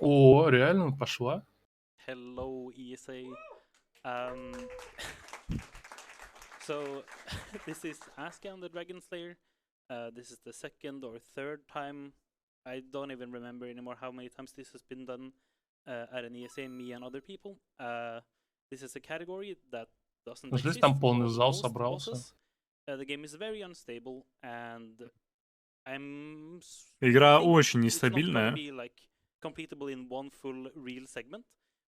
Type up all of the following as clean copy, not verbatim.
О, реально пошла? Hello, ESA. So, this is Asghan, the Dragon Slayer. This is the second or third time. I don't even remember anymore how many times this has been done at an ESA, me and other people. This is a category that doesn't Здесь exist там полный for зал most собрался. bosses. The game is very unstable, and Игра think очень it's not gonna нестабильная. be like completable in one full real segment.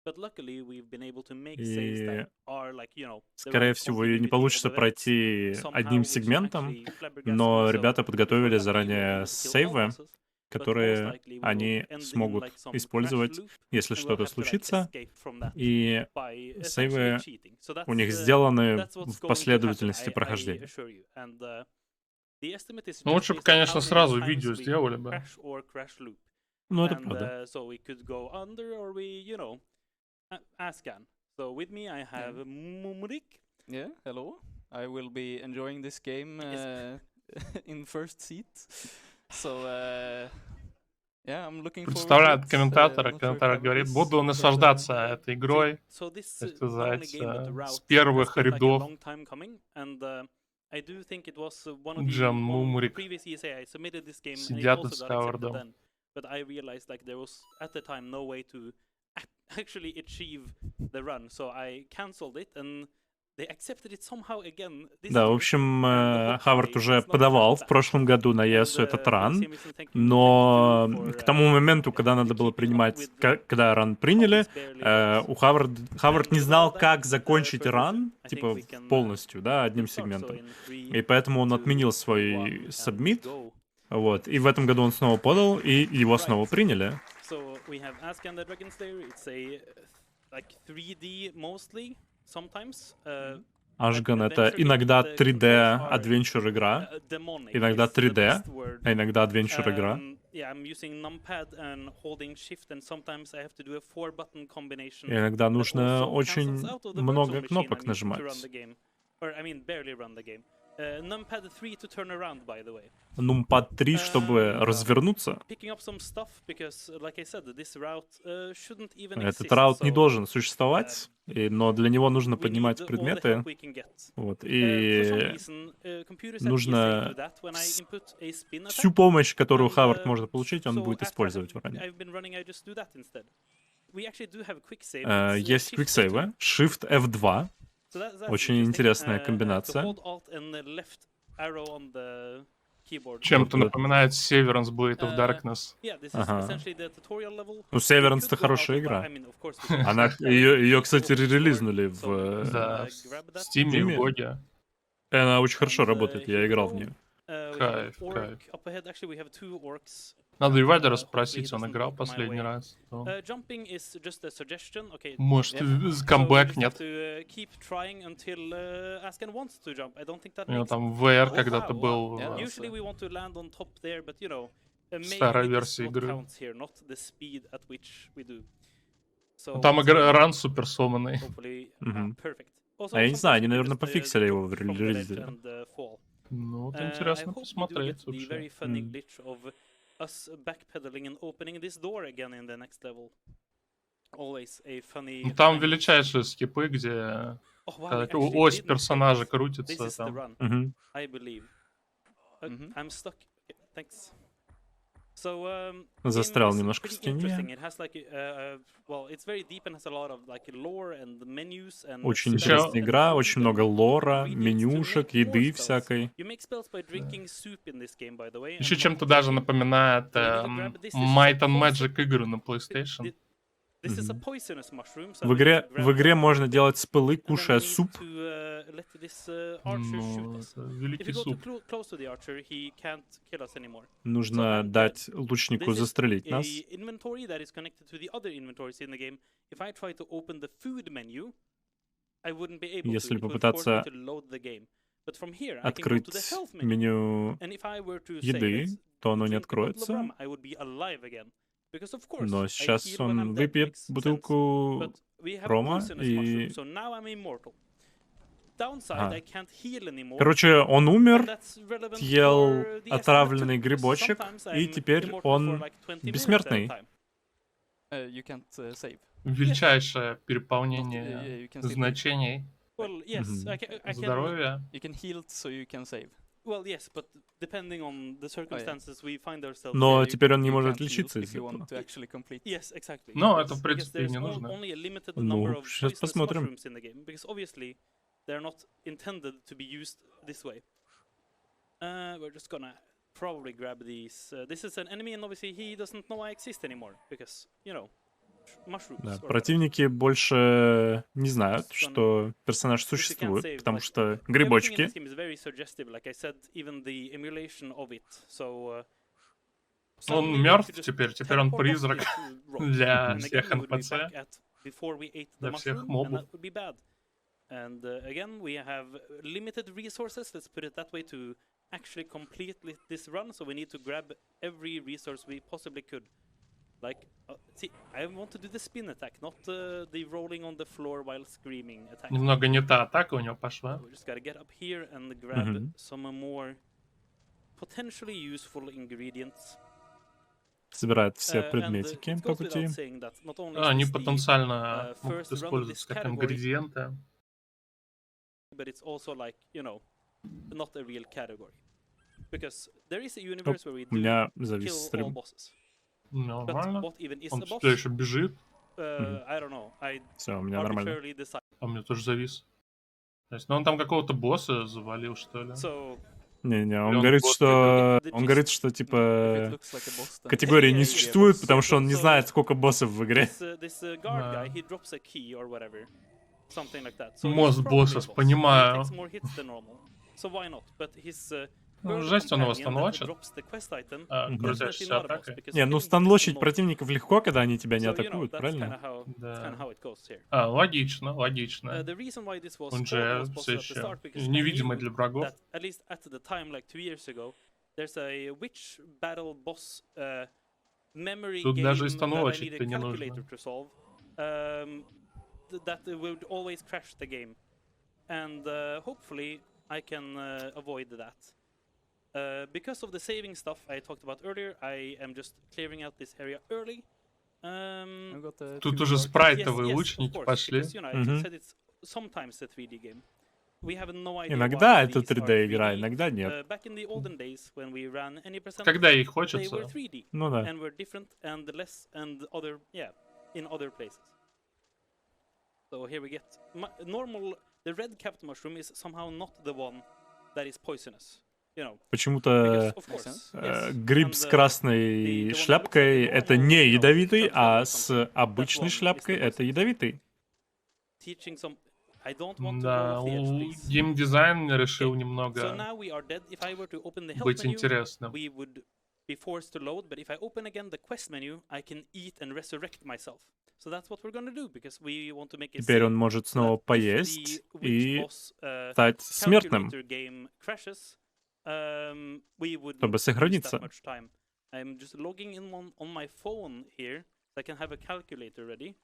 But luckily we've been able to make И, saves that are like, you know, the скорее right всего, ее не continuity of получится events пройти somehow, одним which сегментом, actually flabbergasts me. но So ребята if we're подготовили lucky, we'll be заранее able to kill all сейвы, bosses, but most которые likely we will они end in смогут like some crash использовать, loop, если and we'll что-то have to like случится. escape from that И by essentially сейвы cheating. So у них that's сделаны what's в going to happen, последовательности I прохождения. assure you. And the estimate is Ну, just лучше бы, based on конечно, how many сразу times видео we сделали бы. crash or crash loop. Ну, это And правда. so we could go under, or we, you know, Asghan. So with me I have Mumurik. Yeah, hello. I will be enjoying this game in first seat. So yeah, I'm looking forward to Представляет it. комментатора, Not sure if комментатор havrd говорит, is буду prepared наслаждаться already. этой игрой, So this так not only сказать, game, but the с route has первых been like a рядов. long time coming, and I do think it was one of Джан the Мумрик previous ESA I submitted this game, and it сидят also с got accepted Хавардом. then. But I realized like there was at the time no way to actually achieve the run, so I cancelled it, and they accepted it somehow again this Да, в year. общем, Хавард уже подавал в прошлом году на ЕСу этот ран, но к тому моменту, когда надо было принимать, когда ран приняли, у Хавард не знал, как закончить ран, типа полностью, да, одним сегментом. И поэтому он отменил свой сабмит, вот, и в этом году он снова подал, и его снова приняли. So we have Asghan the Dragon Slayer. It's a like 3D mostly sometimes. Asghan — это иногда 3D adventure игра, иногда 3D, а иногда adventure игра. Yeah, I'm using numpad and holding shift, and sometimes I have to do a 4-button combination. Иногда нужно очень много machine кнопок I'm using to нажимать. run the game. Or I mean barely run the game. Numpad 3 to turn around, by the way. Numpad 3, чтобы развернуться. Picking up some stuff because, like I said, this route shouldn't even Этот exist, раут не so, должен существовать, но для него нужно we need поднимать all the предметы. help we can get. Вот, For some и reason, computer said нужно ESA to that when I input a spin всю attack. помощь, которую And, Хавард может получить, он so будет after использовать в ране. I've been running, I just do that instead. We actually do have quick save. It's, Есть Shift квиксейвы, Shift F2, So that's очень интересная to комбинация. hold Alt and the left arrow on the keyboard. Чем-то напоминает Severance Blade of Darkness. Yeah, this is essentially the tutorial level. Ну, Severance — это хорошая игра. Она, ее, кстати, релизнули в Да, в Steam и в Гоге. И она очень хорошо работает, я играл в нее. Кайф, кайф. Up ahead, actually, we have 2 orcs. Надо Ивайдера спросить, он играл последний раз. Jumping is just a suggestion. Okay. Может, So камбэк we нет. have to keep trying until Asghan wants to jump. I don't think that У него makes там VR Oh, когда-то wow, был. wow. Usually we want to land on top there, but you know, Старая maybe this версия is what игры. counts here, not the speed at which we do. So Там once again, ран супер сломанный. hopefully, А perfect. я не знаю, sometimes они, you наверное, just, пофиксили его в drop from the ledge релизе. and, fall. Ну, вот I интересно hope we do посмотреть get the very вообще. funny glitch of us backpedaling and opening this door again in the next level. Always a funny. Ну, там time. величайшие скипы, где Oh, wow, когда we actually ось did make персонажа progress. This крутится is the там. run, I believe. I'm stuck. Okay, thanks. So, Застрял game is немножко в pretty стене. interesting. It has like, well, it's very deep and has a lot of like lore and menus and Очень spells интересная and игра, food очень and много лора, ingredients to менюшек, make more еды spells. всякой. You make spells by drinking soup in this game, by the way. Еще I'm чем-то not даже joking. напоминает So we need to grab this. This is Might a and poison- Magic игры на PlayStation. This is a poisonous mushroom, so I В need to игре, grab в игре that можно quickly. делать спылы, And then we кушая need суп. to, let this, archer shoot Ну, us. это If великий you go суп. too close to the archer, he can't kill us anymore. Нужно So, дать лучнику This is застрелить a нас. inventory that is connected to the other inventories in the game. If I try to open the food menu, I wouldn't be able Если to. It would force me попытаться to load the game. But from here, I can go открыть to the health menu. меню And if I were to еды, save it, то оно не drink a bottle of откроется. rum, I would be alive again. Because of course, Но I сейчас heal when I'm он dead, выпьет makes sense. бутылку But we have a рома poisonous и... mushroom, so now I'm immortal. Downside, Ага. I can't heal anymore. Короче, он and умер, that's relevant съел for the estimate отравленный too, because грибочек, sometimes и I'm теперь immortal он for like 20 minutes at a бессмертный. time. You can't save. Величайшее Yeah, переполнение you can still heal. значений Well, yes, Мгм. I can. здоровья. You can heal so you can save. Well, yes, but depending on the circumstances we find ourselves Но in. You- теперь он не you может can't heal лечиться if из-за you want этого. to actually complete. Yes, exactly. Ну, это, Because- в принципе, и because не there's нужно. only a limited Ну, number of щас poisonous посмотрим. mushrooms in the game, because obviously they're not intended to be used this way. We're just gonna probably grab these. This is an enemy, and obviously he doesn't know I exist anymore, because, you know, mushrooms. Да, or whatever. противники больше не знают, Just gonna- что персонаж Because you can't существует, save, потому like, что everything in грибочки. this game is very suggestive, like I said, even the emulation of it. So, Он suddenly we мертв could just теперь он teleport off призрак into rock, для and всех again we would be NPC, back at before we ate the для всех mushroom, and мобов. that would be bad. And again, we have limited resources, let's put it that way, to actually complete this run, so we need to grab every resource we possibly could. Like, see, I want to do the spin attack, not the rolling on the floor while screaming attack. Немного не та атака у него пошла. We just gotta get up here and grab Мгм. some more potentially useful ingredients. Собирает все And предметики it по goes пути. without saying that not only is Они this the потенциально могут first run of this использоваться как category, ингредиенты. but it's also like, you know, not a real category. Because there is a universe where we У do меня завис kill all стрим. bosses. Нормально. But what even is Он a boss? что, еще бежит? I don't know. I Все, у меня нормально. arbitrarily decide. А у меня тоже завис. То есть, ну он там какого-то босса завалил, что ли? So, Не-не, он он говорит, босс что... the Он gist- говорит, что If it типа... looks like a boss, then Категории Yeah, не yeah, существует, yeah. потому что он не So- знает, сколько боссов в игре. this guard Да. guy, he drops a key or whatever. Something like that. So Мозг he's probably a босса, boss. понимаю. He takes more hits than normal. So why not? But his Ну, bird жесть он его companion that станлочит. drops the quest item, Мгм. definitely Крутящейся not a boss, атакой. because Не, ну killing him is станлочить annoying. противников легко, когда они тебя не So, you know, атакуют, that's правильно? that's Да. kinda how it goes here. А, логично, логично. The reason why this was Он called же boss все bosses at the еще start, because I невидимый knew для врагов. that at least at the time, like 2 years ago, there's a witch battle boss memory Тут game даже и that I станлочить-то need a не calculator нужно. to solve. That would always crash the game, and hopefully I can avoid that. Because of the saving stuff I talked about earlier, I am just clearing out this area early. I've got the Тут two уже dark- спрайтовые Yes, of лучники course, пошли. because, you know, I Мгм. said it's sometimes a 3D game. We have no idea Иногда why это these are 3D игра, 3D. иногда нет. Back in the olden days, when we ran any percent, Когда ей they хочется. were 3D Ну да. and were different and less and other, yeah, in other places. So here we get normal. The red capped mushroom is somehow not the one that is poisonous. You know, because Почему-то of course, sense. yes. гриб с And, красной the one that шляпкой looks like a это normal, не you know, ядовитый, sunflower а or с something, обычной that one is шляпкой the это poison. ядовитый. Teaching some. I don't want to Да, go off the edge, у please. геймдизайн решил Okay, So немного now we are dead. If I were to open the health быть menu, интересным. we would be forced to load. But if I open again the quest menu, I can eat and resurrect myself. So that's what we're gonna do, because we want to make a Теперь save он может снова that if поесть the witch и boss, стать смертным, calculator game crashes, we would чтобы not lose сохраниться. that much time. I'm just logging in on my phone here, so I can have a calculator ready.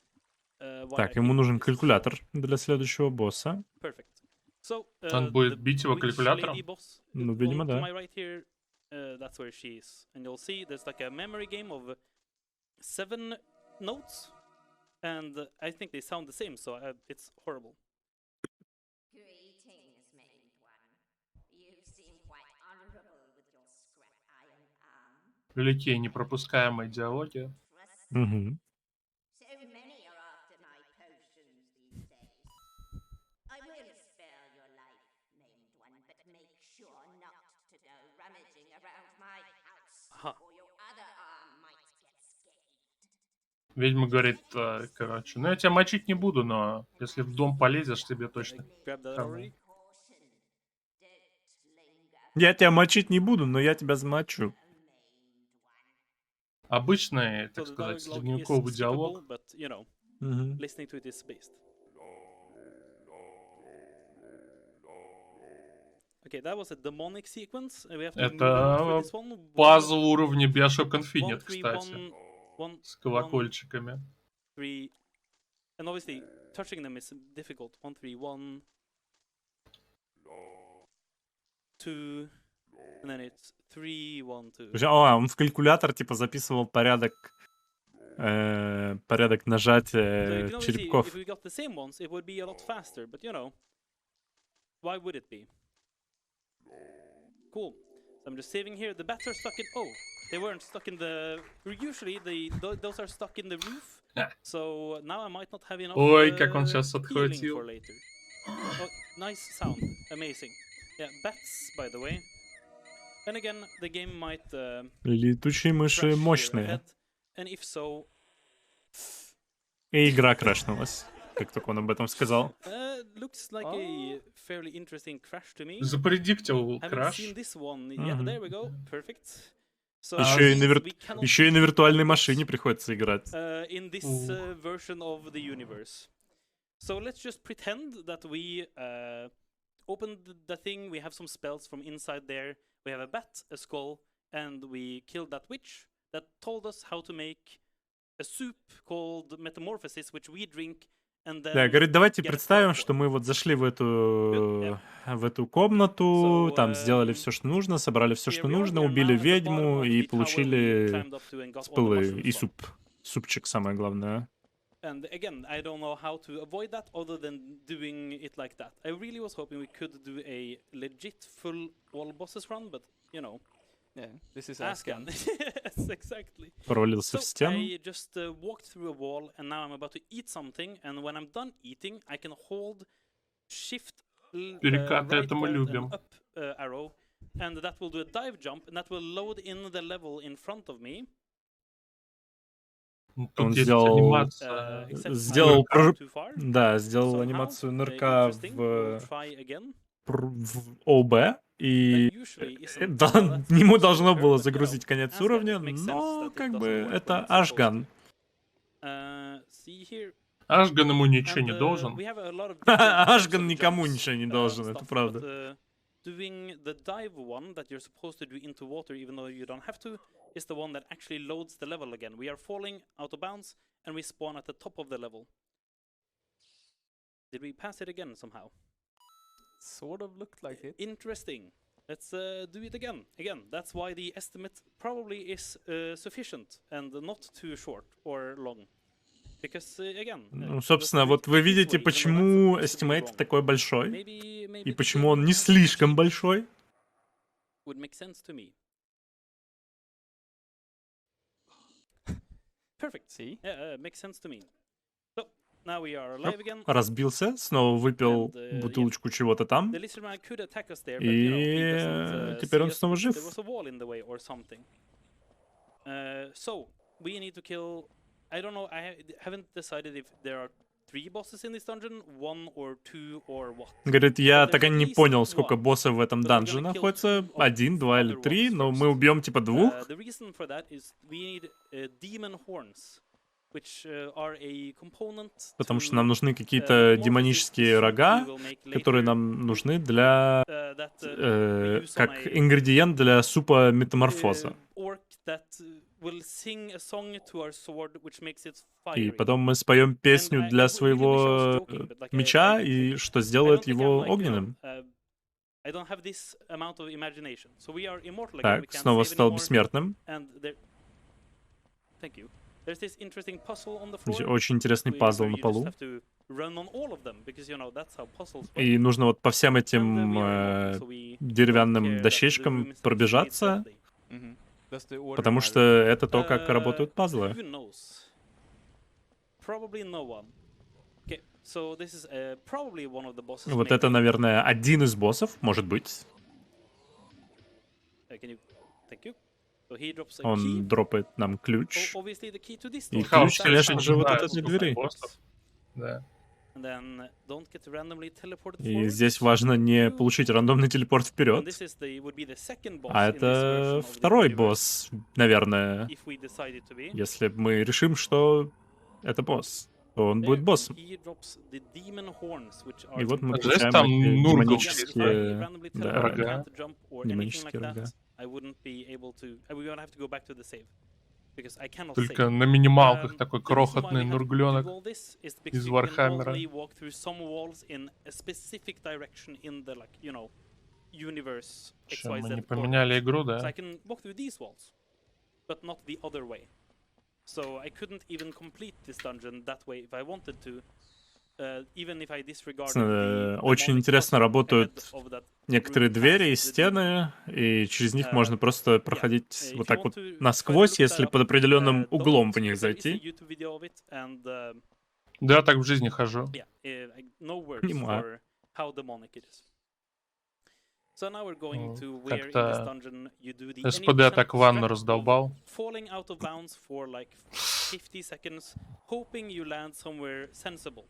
While Так, I ему eat нужен this. калькулятор для следующего босса. Perfect. So, Он будет the бить его witch калькулятором? lady boss, Ну, видимо, to да. my right here, that's where she is. And you'll see there's like a memory game of 7 notes, and I think they sound the same, so it's horrible. Greetings, maimed one. You seem quite honorable with your scrap iron arm. Великие непропускаемые диалоги. Trust Мгм. so many are after my potions these days. I will spare your life, maimed one, but make sure not to go rummaging around my house, Aha. or your other arm might get scathed. Ведьма говорит, короче, ну я тебя мочить не буду, но если в дом полезешь, тебе точно. Grab that Come already. Caution. Don't linger, Я тебя мочить не буду, но я тебя замочу. maimed one. Обычный, So так the сказать, dialogue is средневековый диалог. skippable, but you know, Мгм. listening to it is spaced. Okay, that was a demonic sequence. We have to move on for this one. Пазл уровня Bioshock One, Infinite, three, кстати, one, с колокольчиками. 3, and obviously touching them is difficult. 1, 3, 1, 2, and then it's 3, 1, 2. Он в калькулятор типа записывал порядок порядок So you нажатия can obviously, черепков. if we got the same ones, it would be a lot faster. But you know, why would it be? Cool. So I'm just saving here. The bats are stuck in. Oh, they weren't stuck in the. Usually, those are stuck in the roof. So now I might not have enough Ой, как он сейчас healing отхватил. for later. Oh, nice sound. Amazing. Yeah, bats, by the way. And again, the game might Летучие мыши crash here мощные. ahead. And if so, И игра крашнулась, как только он об этом сказал. looks like a fairly interesting crash to me. Запредиктил Haven't краш. seen this one yet. Мгм. There we go. Perfect. So Еще и since we cannot еще и на defeat виртуальной robots, машине приходится играть. in this version of the universe. So let's just pretend that we opened the thing. We have some spells from inside there. We have a bat, a skull, and we killed that witch that told us how to make a soup called Metamorphosis, which we drink. Да, говорит, давайте представим, что мы вот зашли в эту комнату, там сделали все, что нужно, собрали все, что нужно, убили ведьму и получили спылы и суп. Супчик самое главное. And again, I don't know how to avoid that other than doing it like that. I really was hoping we could do a legit full all bosses run, but you know. Yeah, this is Asghan. Asghan. Yes, exactly. Провалился So в стену. I just walked through a wall, and now I'm about to eat something. And when I'm done eating, I can hold Shift Перекаты right это мы alt любим. and up arrow, and that will do a dive jump, and that will load in the level in front of me. Тут Он есть сделал- анимация. Except сделал I went прыж- too far. Да, сделал Somehow. анимацию нырка Interesting. We'll try again. в ОБ, и That usually isn't да, how that's ему supposed to должно occur, было but, you загрузить know, конец Asghan, уровня, it makes sense но that it как doesn't бы work when это it's supposed Ашган. See here. Ашган ему ничего And, не должен. we have a lot of different types Ашган of никому jumps, ничего не and должен, это stuff, правда. but, doing the dive one that you're supposed to do into water even though you don't have to is the one that actually loads the level again. We are falling out of bounds and we spawn at the top of the level. Did we pass it again somehow? Sort of looked like it. Interesting. Let's do it again. Again, that's why the estimate probably is sufficient and not too short or long. Because, again, Ну, собственно, вот вы видите, почему estimate такой большой, и почему он не слишком большой. Would make sense to me. Perfect. See? Yeah, makes sense to me. So now we are alive again. Разбился, снова выпил And, бутылочку чего-то там. The lizard man could attack us there, but you know, he doesn't теперь see он us снова because жив. there was a wall in the way or something. So we need to kill. I don't know. I haven't decided if there are 3 bosses in this dungeon, 1 or 2 or what. Говорит, я There's так и at не least понял, сколько one, боссов в этом but we're данже gonna kill находится. 2 of 1, 2 или other 3, ones но first. мы убьем типа 2. The reason for that is we need demon horns, which are a component. Потому что to, нам нужны какие-то metamorphosis демонические soup we рога, will make которые later, нам нужны для... that we use как on a ингредиент для супа метаморфоза. orc that will sing a song to our sword, which makes it И fiery. потом мы споем песню I для really wish I was своего joking, but, like, меча, I и что don't сделает think I'm, его like, you know, огненным. I don't have this amount of imagination. So we are immortal again. We Так, can't снова save стал anymore, бессмертным. and there... Thank you. There's this interesting puzzle on the floor. Очень интересный пазл на полу. И нужно вот по всем этим деревянным дощечкам пробежаться, Mm-hmm. Does the order потому matter? что это то, как работают пазлы. Вот это, наверное, один из боссов, может быть. Он дропает нам ключ. И ключ, конечно же, вот от этой двери. Да. И здесь важно не получить рандомный телепорт вперед. А это второй босс, наверное. Если мы решим, что это босс, то он будет боссом. И вот мы получаем там эти Нургл демонические рога. демонические рога. Только на минималках такой крохотный нургленок из Вархаммера. Мы не поменяли игру, да? So I couldn't even complete this dungeon that way if I wanted to. Even if I disregarded the Очень интересно puzzle работают ahead of that некоторые room двери и past the стены, и через них можно просто проходить вот if you так want вот to further насквозь, look that если up, под определенным углом в don't, них but there is a зайти. YouTube video of it, and Да, я так в жизни хожу. no words Понимаю. for how demonic it is. So now we're going to Ну, where in this как-то dungeon you do the СПД так ванну strat of раздолбал. falling out of bounds for like 50 seconds, hoping you land somewhere sensible.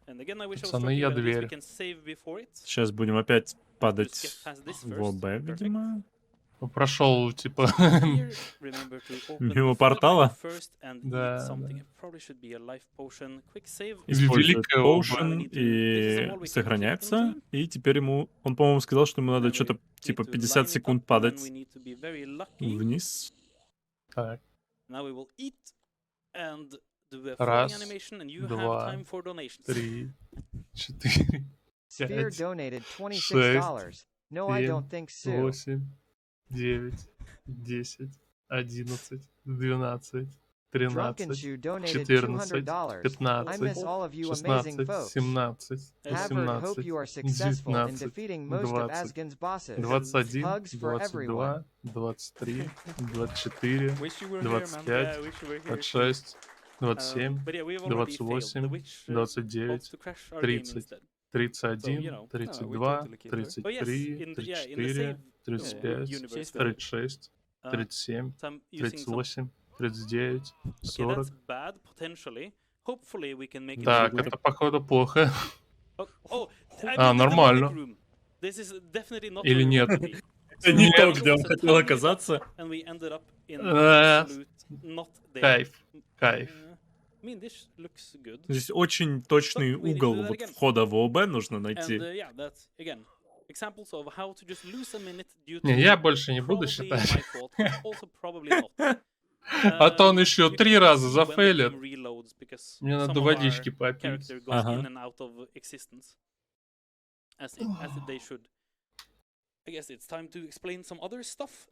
And again, I wish I was Пацаны, stroking, я but at least we дверь. can save before it. Сейчас будем опять Let's get падать past this в first. ОБ, Perfect. видимо. Прошел, типа... Here, remember to open Мимо the food портала? menu first and eat Да, something. да. It probably should be a life potion. Quick save. Использует Великая оба. поушен и сохраняется. И теперь ему... Он, по-моему, сказал, что ему надо что-то типа 50 секунд падать вниз. Так, Now we will eat and do a falling раз, animation, and you have два, time for donations. 3, 4, Sphere 5, donated шесть, $26. No, I 7, don't think so. 8, 9, 10, 11, 12, 13, Drunkenshoe donated 14, $200. 15, I miss all of you amazing 16, folks. 17, Havrd, hope 18, you are successful in 19, defeating most of 20, Asghan's bosses. 21, Hugs for everyone. 22, 23, 24, Wish you were here, man. 25, Yeah, I wish you were here. 26, 27, But yeah, we've already failed. The 28, witch 29, wants to crash our game 30, instead. 31, you know. 32, totally killed her. 33, Oh yes, in the 34, save 35, universe. 36, Uh, 37, so I'm using some. 38, 39, Okay, 40. that's bad potentially. Hopefully we can make it. Так, work. это походу плохо. Oh, I А, mean the нормально. demonic room. This is definitely not Или where we нет? want to be. Это So не it то, was где он a хотел tiny оказаться. dot, and we ended up in Э, absolute not there. Кайф, кайф. I mean, this looks good. Здесь очень точный But we need to угол do that вот again. входа в ОБ нужно And найти. yeah, that's again examples of how to just lose a minute due to Не, я больше не буду probably считать. my fault, but also probably not. А то он еще You 3 can раза see when the зафейлит. game reloads because Мне some надо of водички our попить. character goes Ага. in and out of existence, as they should. I guess it's time to explain some other stuff.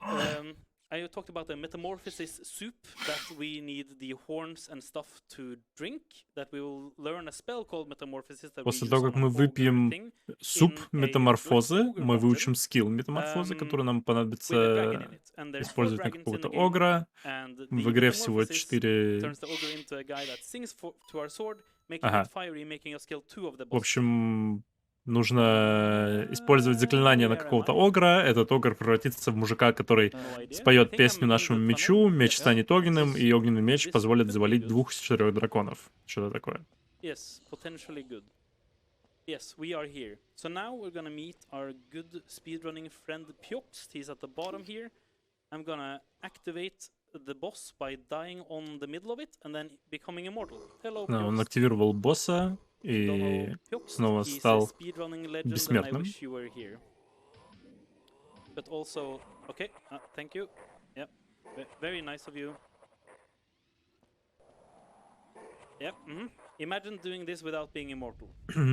I talked about the metamorphosis soup that we need the horns and stuff to drink. That we will learn a spell called metamorphosis. That После we того, use как on мы an ogre выпьем thing суп in a метаморфозы, Ogre мы dungeon, выучим скилл метаморфозы, который нам with a dragon понадобится in it. And there's 4 использовать на dragons in какого-то the game. огра. And the В игре всего metamorphosis 4... turns the ogre into a guy that sings to our sword, making Ага. it fiery, making us kill 2 of the В bosses. общем, нужно использовать заклинание на какого-то огра. Этот огр превратится в мужика, который No idea. I споет think песню I'm in нашему the мечу, tunnel. меч Yes. станет огненным, и огненный меч This позволит could be завалить good. 2 из 4 драконов. Что-то такое. Yes, potentially good. Yes, we are here. So now we're gonna meet our good speedrunning friend Pyoxt. He's at the bottom here. I'm gonna activate the boss by dying on the middle of it and then becoming immortal. Hello, Да, он Pyoxt. активировал босса Don't и know Pyoxt. снова He's a стал speedrunning legend, and I бессмертным. wish you were here. But also, okay, thank you. Yep, very nice of you. Yep. Imagine doing this without being immortal.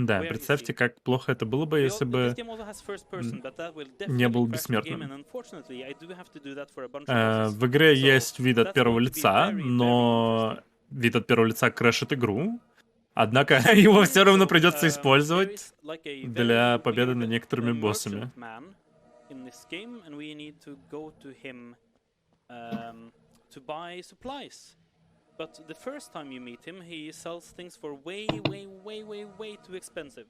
Да, Where is представьте, he? как плохо это было бы, если This бы game also has first person, but that will не был definitely crash the game, бессмертным. and unfortunately, I do have to do that for a bunch of bosses. В игре So, есть вид от that's первого going to be лица, very, very но interesting. вид от первого лица крашит игру. Однако его все равно придется There использовать is like a для very победы над weird, некоторыми боссами. merchant man in this game, and we need to go to him to buy supplies. But the first time you meet him, he sells things for way too expensive.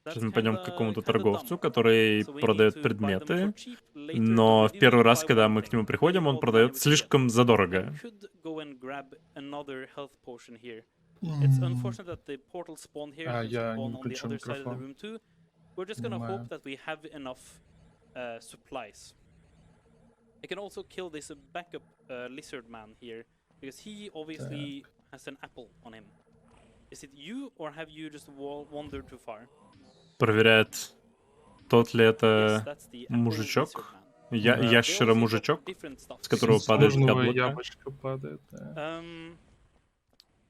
Сейчас мы пойдем к какому-то kinda торговцу, dumb. который So we need продает to buy them предметы, for cheap later, но but в we первый didn't раз, buy когда one мы к thing. нему We приходим, need он all the money продает we could get. слишком I задорого. could go and grab another health potion here. It's unfortunate that the portal spawned here, А, can я spawn не on the включил other side of the микрофон. room too. We're just gonna Понимаю. hope that we have enough supplies. I can also kill this backup lizard man here, because he obviously has an apple on him. Is it you, or have you just wandered too far? Проверяет, тот ли Yes, это that's the apple мужичок, lizard man. Да. They all seem ящера-мужичок, different stuff. с которого С падает нужного яблоко. яблочко падает, да.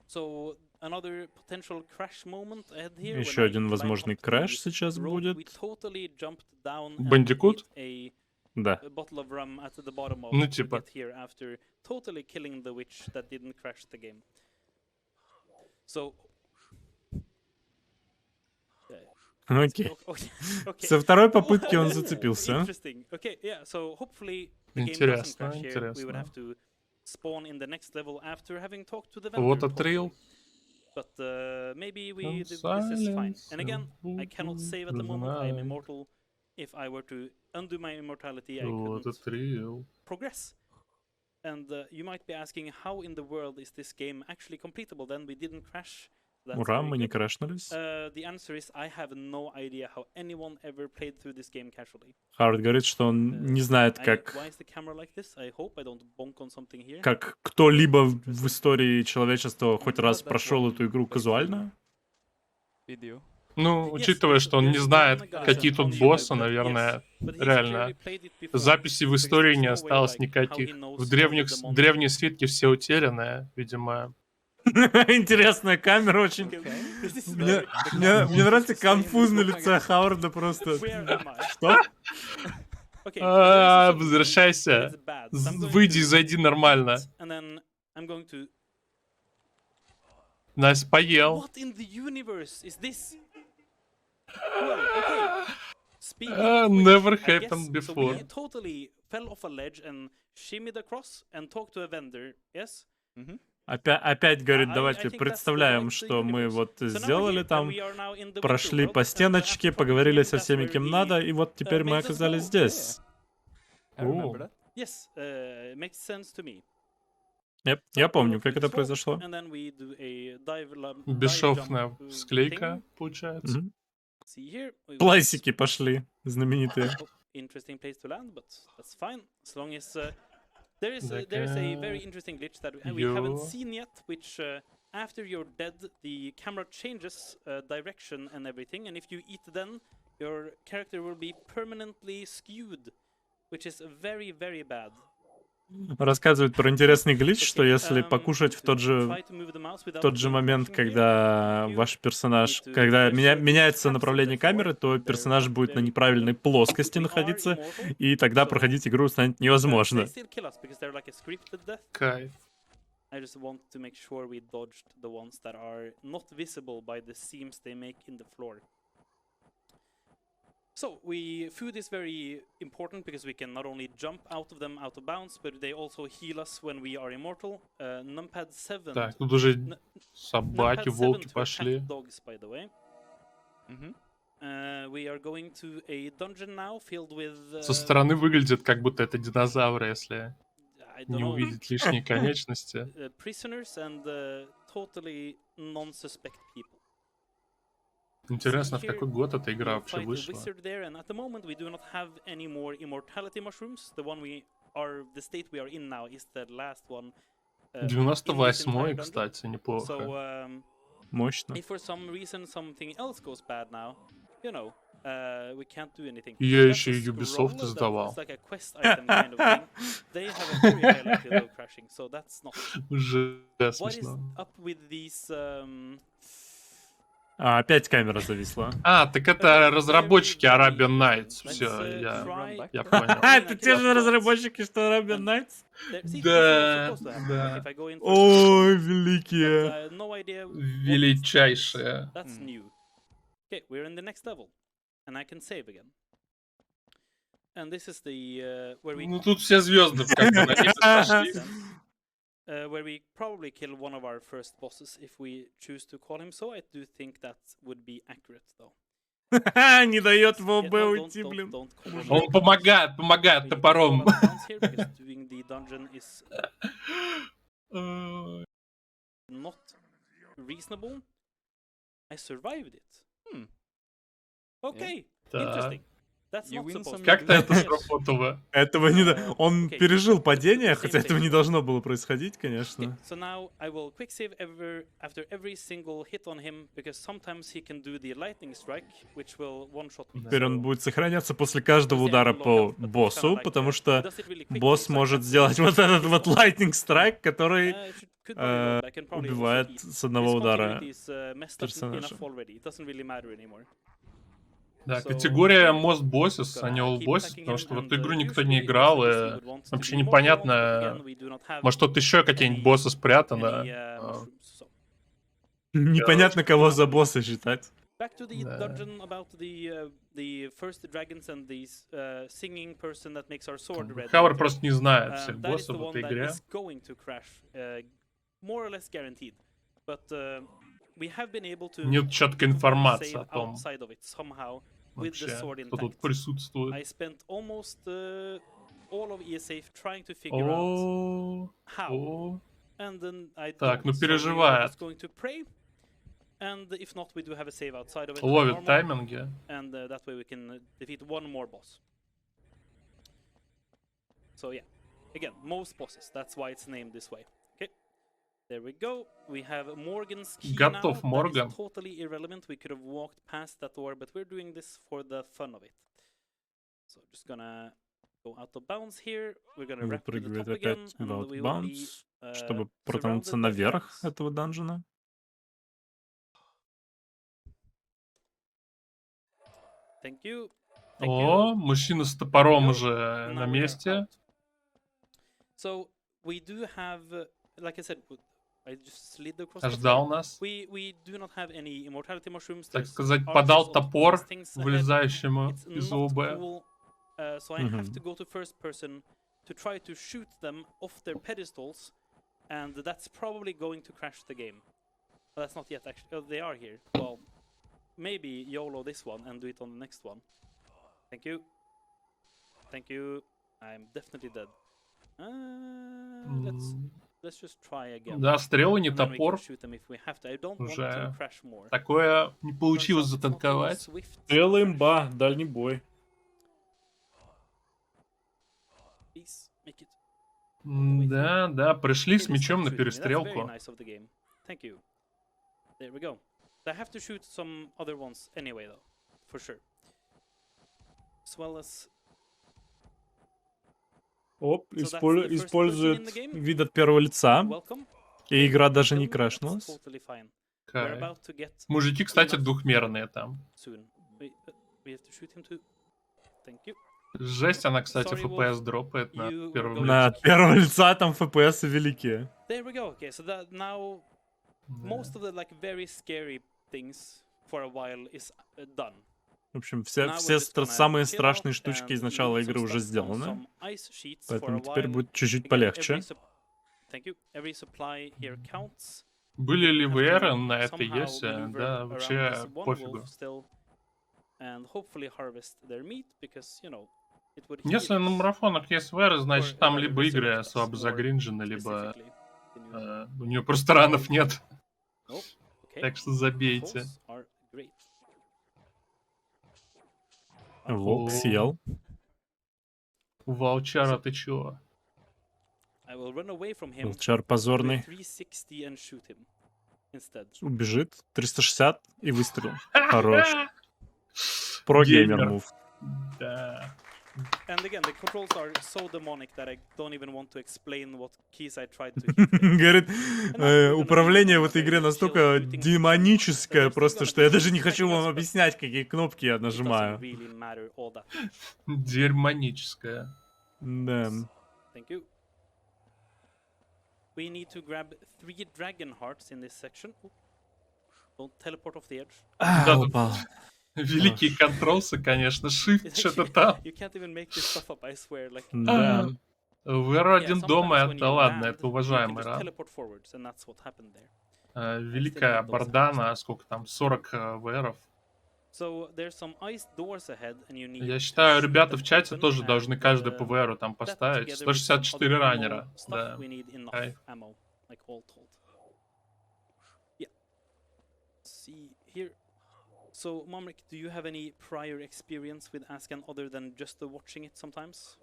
So another potential crash moment ahead here. Еще один возможный крэш сейчас будет. We totally jumped down and Бандикут? hit a Да. a bottle of rum at the bottom of Ну, to типа. get here after totally killing the witch that didn't crash the game. So. Окей. Okay. Со второй попытки он зацепился. Interesting. Okay, yeah. So hopefully the game doesn't Интересно, crash here. We would интересно. have to spawn in the next level after having talked to the Вот vendor. отрыл. But maybe this is fine. And again, I cannot save at the moment. I am immortal. If I were to undo my immortality, I Вот couldn't отрыл. progress. And you might be asking, how in the world is this game actually completable? Then we didn't crash. That's Ура, very мы не good. крашнулись. The answer is I have no idea how anyone ever played through this game casually. Хаврд говорит, что он не знает, как Why is the camera like this? I hope I don't bonk on something here. как кто-либо в истории человечества хоть раз прошел эту игру казуально. Video. Ну, учитывая, что он не знает, какие тут боссы, наверное, реально записей в истории не осталось никаких. В древние свитки все утеряны, видимо. Интересная камера очень. Мне нравится конфуз на лице Хаварда просто. Что? Возвращайся. Выйди и зайди нормально. Настя, поел. What in the universe is this? Well, okay. Never I guess, happened so before. we totally fell off a ledge and shimmied across and talked to a vendor, yes? Опять говорит, давайте представляем, что мы вот сделали там, прошли по стеночке, поговорили со всеми, кем надо, и вот теперь мы оказались здесь. Yes, makes sense to me. Я помню, как это произошло. Бесшовная склейка, получается. Плайсики пошли, знаменитые. Interesting place to land, but that's fine, as long as there is a very interesting glitch that we haven't seen yet, which after you're dead, the camera changes direction and everything, and if you eat then, your character will be permanently skewed, which is very, very bad. Рассказывает про интересный глич, что если покушать в тот же момент, когда ваш персонаж, когда меняется направление камеры, то персонаж будет на неправильной плоскости находиться, и тогда проходить игру станет невозможно. Кайф. I just want to make sure we dodged the ones that are not visible by the seams they make in the floor. So, food is very important because we can not only jump out of them out of bounds, but they also heal us when we are immortal. Numpad 7. Так, тут уже собаки, волки пошли. Dogs, by the way. We are going to a dungeon now filled with... Со стороны выглядит, как будто это динозавры, если не увидеть лишние конечности. Prisoners and totally non-suspect people. Интересно, в какой год эта игра вообще вышла? The state we are in now is the last one. 98-й, кстати, неплохо. Мощно. If for some reason something else goes bad now, you know, we can't do anything. Я еще и Ubisoft издавал. It's like a quest item kind of thing. They have a very high likelihood of crashing, so that's not. Уже What is смешно. up with these? Опять камера зависла. Так это разработчики Arabian Nights. Все, я понял. Это те же разработчики, что Arabian Nights? Да. Ой, великие. Величайшие. That's new. Okay, we're in the next level, and I can save again. And this is the where we. Ну тут все звезды как бы на небе сошли. Where we probably kill one of our first bosses if we choose to call him so. I do think that would be accurate, though. Не дает в ОБ уйти, блин. Он помогает топором. Doing the dungeon is not reasonable. I survived it. Okay, interesting. Как-то это сработало. Этого не... Он пережил падение, хотя этого не должно было происходить, конечно. So now I will quick save after every single hit on him, because sometimes he can do the lightning strike, which will one-shot me. Теперь он будет сохраняться после каждого удара по боссу, потому что босс может сделать вот этот вот lightning strike, который убивает с одного удара персонажа. Да, So категория here, Most Bosses, just а не gonna All keep Bosses, attacking потому him, что в and эту игру никто usually не it играл, looks like this и would want to вообще be more go on, but непонятно, again, we do not have может тут еще какие-нибудь any боссы спрятаны. mushrooms. So Непонятно, кого за босса считать. back to the Да. dungeon about the first dragons and the singing person that makes our sword red. Хавр later. просто не знает всех That is боссов the в one этой that игре. is going to crash, more or less guaranteed. But we have been able to Нет четкой complete the информации save о том, outside of it somehow with the вообще, sword кто тут intact. I присутствует. spent almost all of ESAF trying to figure out О, how, о. and then I Так, don't. ну So we are переживает. just going to pray, and if not, we do have a save outside of it. Ловит normal, тайминги. and that way we can defeat one more boss. So yeah, again, most bosses. That's why it's named this way. Okay, there we go. We have Morgan's key Готов, now. Morgan. That is totally irrelevant. We could have walked past that door, but we're doing this for the fun of it. So just gonna go out of bounds here. We're gonna wrap to the Выпрыгивает top again, опять and в we will be Outbounds, чтобы surrounded протянуться by наверх flags. этого данжена. Thank you. О, мужчина с топором Go. уже на Now we are месте. out. So we do have, like I said, I just slid across the Ждал floor. нас. We do not have any immortality mushrooms. Так There's сказать, archers подал on топор these things ahead. вылезающему It's из not ОБ. cool. So I have to go to first person to try to shoot them off their pedestals, and that's probably going to crash the game. But that's not yet actually. Oh, they are here. Well, maybe YOLO this one and do it on the next one. Thank you. Thank you. I'm definitely dead. Let's just try again. Да, стрелы не And then we can топор. shoot them if we have to. I don't want to Уже crash more. такое не получилось Turns out it's not really затанковать. swift Целая crash. имба, дальний бой. Please make it. Да, да, пришли Okay, с they мечом stopped на shooting me. That's very перестрелку. nice of the game. Thank you. There we go. I have to shoot some other ones anyway, though, for sure. As well as Оп, So that's the first person in the использует game. вид от первого лица, welcome. и игра даже не Kill me, that's крашнулась. totally fine. We're Кайф. about to get Мужики, кстати, enough двухмерные там. soon. We have to shoot him too. Thank you. Жесть, она, кстати, Sorry, FPS Wolf. дропает на You were первом going На лице. первого лица там FPS великие. There we go. Okay, so that now most of the like very scary things for a while is done. В общем, Now we're все just gonna самые chill страшные out штучки and из начала loot some игры уже stuff on сделаны. some ice sheets for Поэтому a теперь while. будет чуть-чуть Again, полегче. Thank you. Every supply here counts. Были ли We have VR to на этой somehow есе? maneuver Да, around вообще this one пофигу. wolf still and hopefully harvest their meat because, you know, it would Если heal на us марафонах есть VR, значит or там rather либо игры resurrect us слабо more загринжены, либо specifically than usual. у нее просто ранов нет. Nope. Okay. Так что забейте. Controls are great. Волк О. съел. Волчара, ты чё? I will run away from him Волчар with позорный. 360 and shoot him instead. Убежит. 360 и выстрел. Хорош. Про-геймер Геймер. мув. Да. And again, the controls are so demonic that I don't even want to explain what keys I tried to hit. with. Говорит, управление в этой игре настолько демоническое, просто что я даже не хочу вам объяснять, какие кнопки я It doesn't нажимаю. really matter all that much. Дерьмоническая. Да. Thank you. We need to grab 3 dragon hearts in this section. Oop. Don't teleport off the edge. Да, тут Упал. великие контролсы, конечно. Shift, что-то там. You can't even make this stuff up, I swear. Like, Да. VR один дома, sometimes when это you ладно, land, это you can уважаемый just рад. teleport forwards, and that's what happened there. Великая бардана, сколько там, 40 VR-ов. So there's some ice doors ahead, and you need Я to считаю, shoot ребята them в чате open, тоже должны and, каждый по VR там that поставить. together with some 164 other раннера. ammo stuff, Да. we need enough Кайф. ammo, like all told. Yeah. See here. So, Momrik, do you have any prior experience with Asghan other than just watching it sometimes?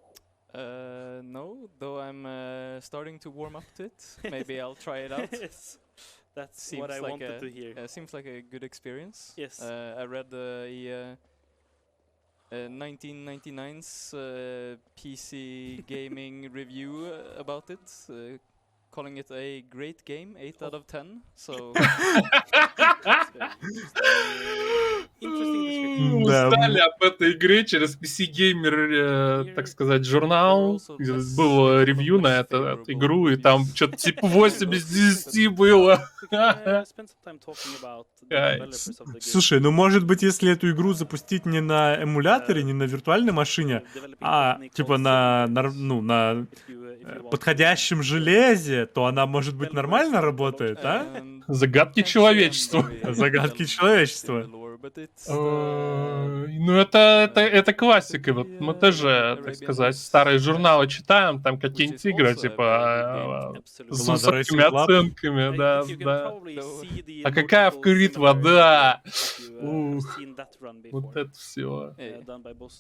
No, though I'm starting to warm up to it. Maybe I'll try it out. Yes. That's Seems what I like wanted to hear. Seems like a good experience. Yes. I read 1999's PC gaming review about it. calling it a great game, 8 out of 10. So Interesting description. Узнали об этой игре через PC Gamer, так сказать, журнал. Было ревью на эту игру, и там что-то типа 8 из 10 было. Слушай, ну может быть, если эту игру запустить не на эмуляторе, не на виртуальной машине, а типа на подходящем железе, то она, может быть, нормально работает, а? Загадки человечества. Загадки человечества. Ну, это классика. Вот мы тоже, так сказать, старые журналы читаем, там какие-нибудь игры, типа, с высокими оценками, да. А какая вкурит вода? Ух, вот это все.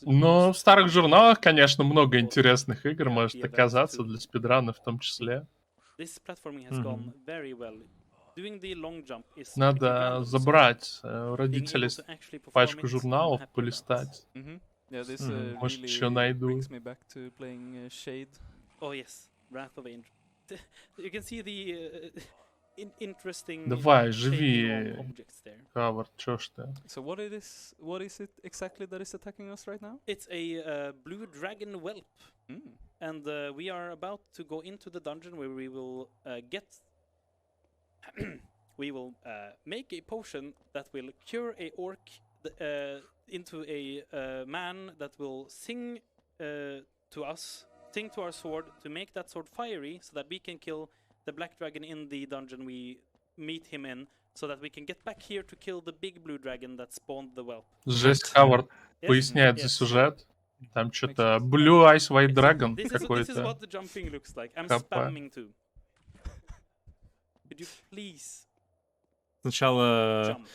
Но в старых журналах, конечно, много интересных игр может оказаться для спидрана в том числе. Надо забрать у родителей пачку журналов, полистать. Может, еще найду. Oh yes, Wrath of Angel. You can see the interesting. Давай, shaping живи, of objects there. Хавард, чё ж ты? So what is it exactly that is attacking us right now? It's a blue dragon whelp, and we are about to go into the dungeon where we will get. We will make a potion that will cure a orc into a man that will sing to us, sing to our sword to make that sword fiery, so that we can kill the black dragon in the dungeon we meet him in, so that we can get back here to kill the big blue dragon that spawned the whelp. Жесть, Хавард поясняет за сюжет. Там что-то Blue Eyes White Dragon This is какой-то. what the jumping looks like. I'm Хапа. spamming too. Could you please Сначала jump?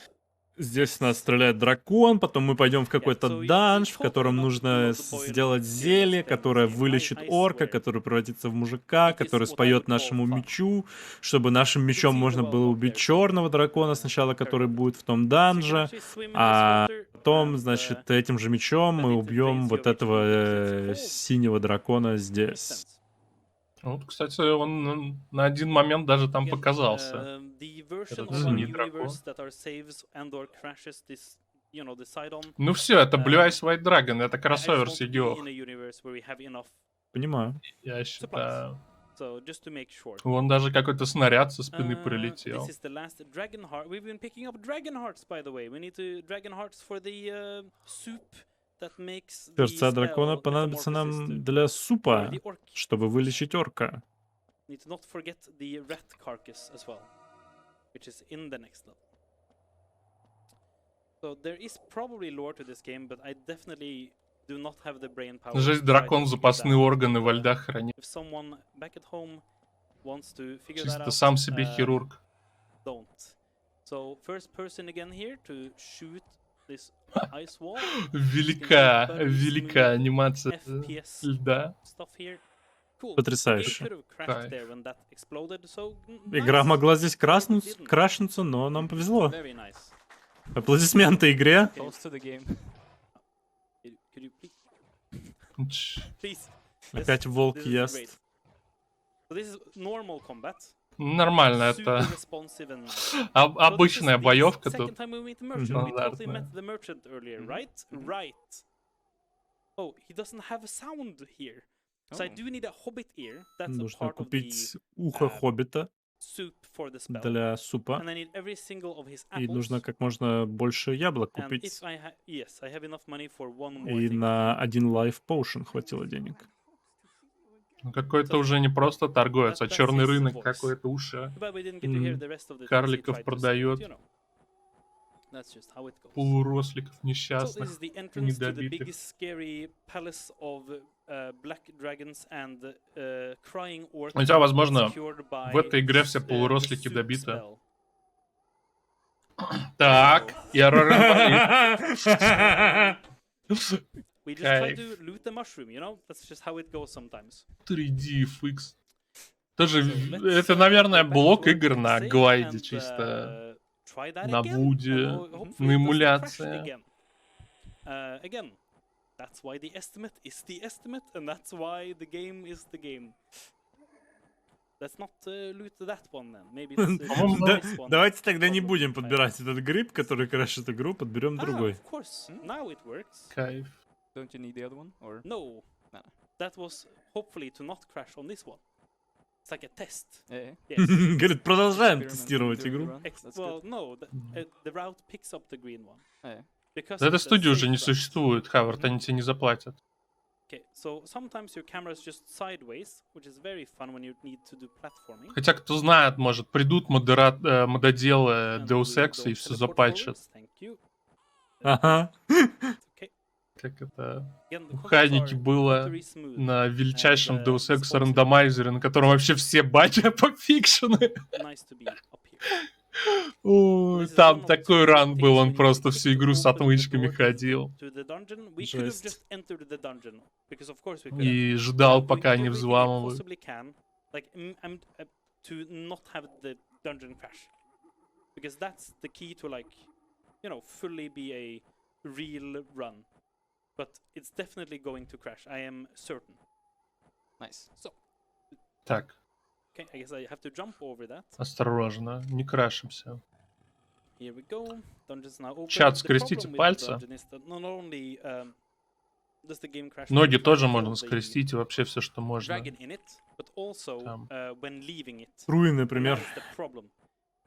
здесь нас стреляет дракон, потом мы пойдем в какой-то данж, в котором нужно сделать зелье, которое вылечит орка, который превратится в мужика, который споет нашему мечу, чтобы нашим мечом можно было убить черного дракона сначала, который будет в том данже, а потом, значит, этим же мечом мы убьем вот этого синего дракона здесь. Вот, кстати, он на один момент даже там показался. Этот синий дракон. Ну все, это Blue Eyes White Dragon, это кроссовер с Yu-Gi-Oh! Понимаю. Я считаю. So just to make sure. Вон даже какой-то снаряд со спины прилетел. This is the last dragon heart. We've been picking up dragon hearts, by the way. We need to dragon hearts for the soup that makes the Сердца дракона spell понадобится metamorphosis нам to- для for супа, the orc. чтобы вылечить орка. Need to not forget the rat carcass as well, which is in the next level. So there is probably lore to this game, but I definitely do not have the brain power. Жесть, to try дракон to figure запасные that out. органы во льдах хранит. If someone back at home wants to figure that Чисто out, сам себе хирург. don't. So first person again here to shoot this ice wall. Великая анимация FPS льда. stuff here. Cool. Потрясающе. It could have crashed Кайф. there when that exploded, so Игра nice. могла здесь It didn't. крашнуться, но нам повезло. Very nice. Аплодисменты игре. Close to the game. Could you please? Опять волк This is ест. great. So this is normal combat. Нормально, Super это responsive and nice. обычная So this is the боевка second тут. time we meet the merchant. We totally Стандартная. met the merchant earlier, right? Right. Oh, he doesn't have a sound here. So I Oh. do need a hobbit ear. That's a Нужно part of the купить ухо хоббита soup for the spell. для супа. And I need every single of his И apples. нужно как можно больше яблок And купить. if I yes, I have enough money for one more И thing. на один life potion хватило денег. Ну, какой-то уже не просто торговец, а That's черный his рынок voice. какой-то уши. But we didn't get to hear the rest of the things he Карликов tried to say, продает. but, you know, that's just how it goes. Полуросликов So this несчастных. is the entrance to the недобитых. big scary palace of black dragons and crying orcs. Хотя, возможно, secured by в этой игре все the полурослики soup добиты. spell. Так, я ролевалит. We just try Кайф. to loot the mushroom, you know? That's just how it goes sometimes. 3D FX. Тоже, So let's, это, наверное, go back блок to our игр на save глайде and, чисто. try that на again, вуде, and hopefully на it doesn't crash эмуляции. again. Again, that's why the estimate is the estimate, and that's why the game is the game. let's not loot that one then. Maybe it's По-моему, this one. Давайте тогда не Problem. будем подбирать этот гриб, который крашит игру, подберем другой. Of course. Now it works. Кайф. Don't you need the other one? Or No. No. That was hopefully to not crash on this one. It's like a test. yeah. Yes. Говорит, продолжаем Experiment тестировать during the игру. run. That's Well, good. no. The route picks up the green one. Yeah. Because Да этой it's a студии уже safe не route. существует, Хавард, они тебе не заплатят. Okay, so sometimes your camera is just sideways, which is very fun when you need to do platforming. Хотя, кто знает, может, придут мододелы And Deus we Ex и don't все teleport запатчат. forwards. Thank you. Ага. Okay. Как это Again, the в controls Хайнике are было glittery smooth. на величайшем And, Deus Ex it's also рандомайзере, на котором вообще все баги пофикшены. Nice to be up here. Ой, This is там one of такой two ран был, things он when you просто click всю to игру с open the отмычками door ходил. to the dungeon. We could have Жесть. just entered the dungeon because of course we could. И ждал, I'm doing пока не everything I взламывают. possibly can, like I'm to not have the dungeon crash, because that's the key to, like, you know, fully be a real run. But it's definitely going to crash. I am certain. Nice. So, Так, okay, I guess I have to jump over that. осторожно, не крашимся. Here we go. Dungeon's now open. Чат, The скрестите problem with the пальцы. dungeon is that not only does the game crash Ноги when you тоже kill можно the скрестить, и вообще все, что можно. dragon in it, but also Там. when leaving it. Руи, And например. that is the problem.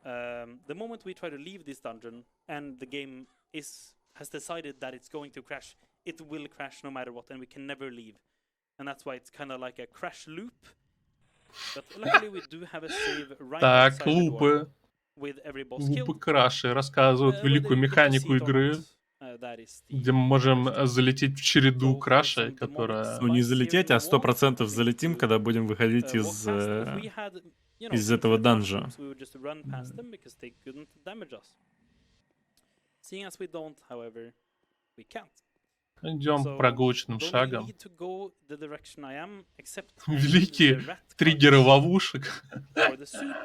The moment we try to leave this dungeon and the game has decided that it's going to crash, it will crash no matter what, and we can never leave. And that's why it's kind of like a crash loop. But luckily we do have a save right Так, outside the door лупы. with every boss Лупы killed. краши рассказывают Whether великую you get to see механику it or игры, not, that is the где мы можем question. залететь в череду So, крашей, there's some которая... demonic Ну не spice here залететь, in а the wall. 100% We need залетим, to, когда будем выходить walk из... past. If we had, you know, из этого infinite данжа. mushrooms, we would just run past them because they couldn't damage us. Seeing as we don't, however, we can't. Идем So, прогулочным don't really шагом. need to go the direction I am, except Великие the rat триггеры cards ловушек. or the soup.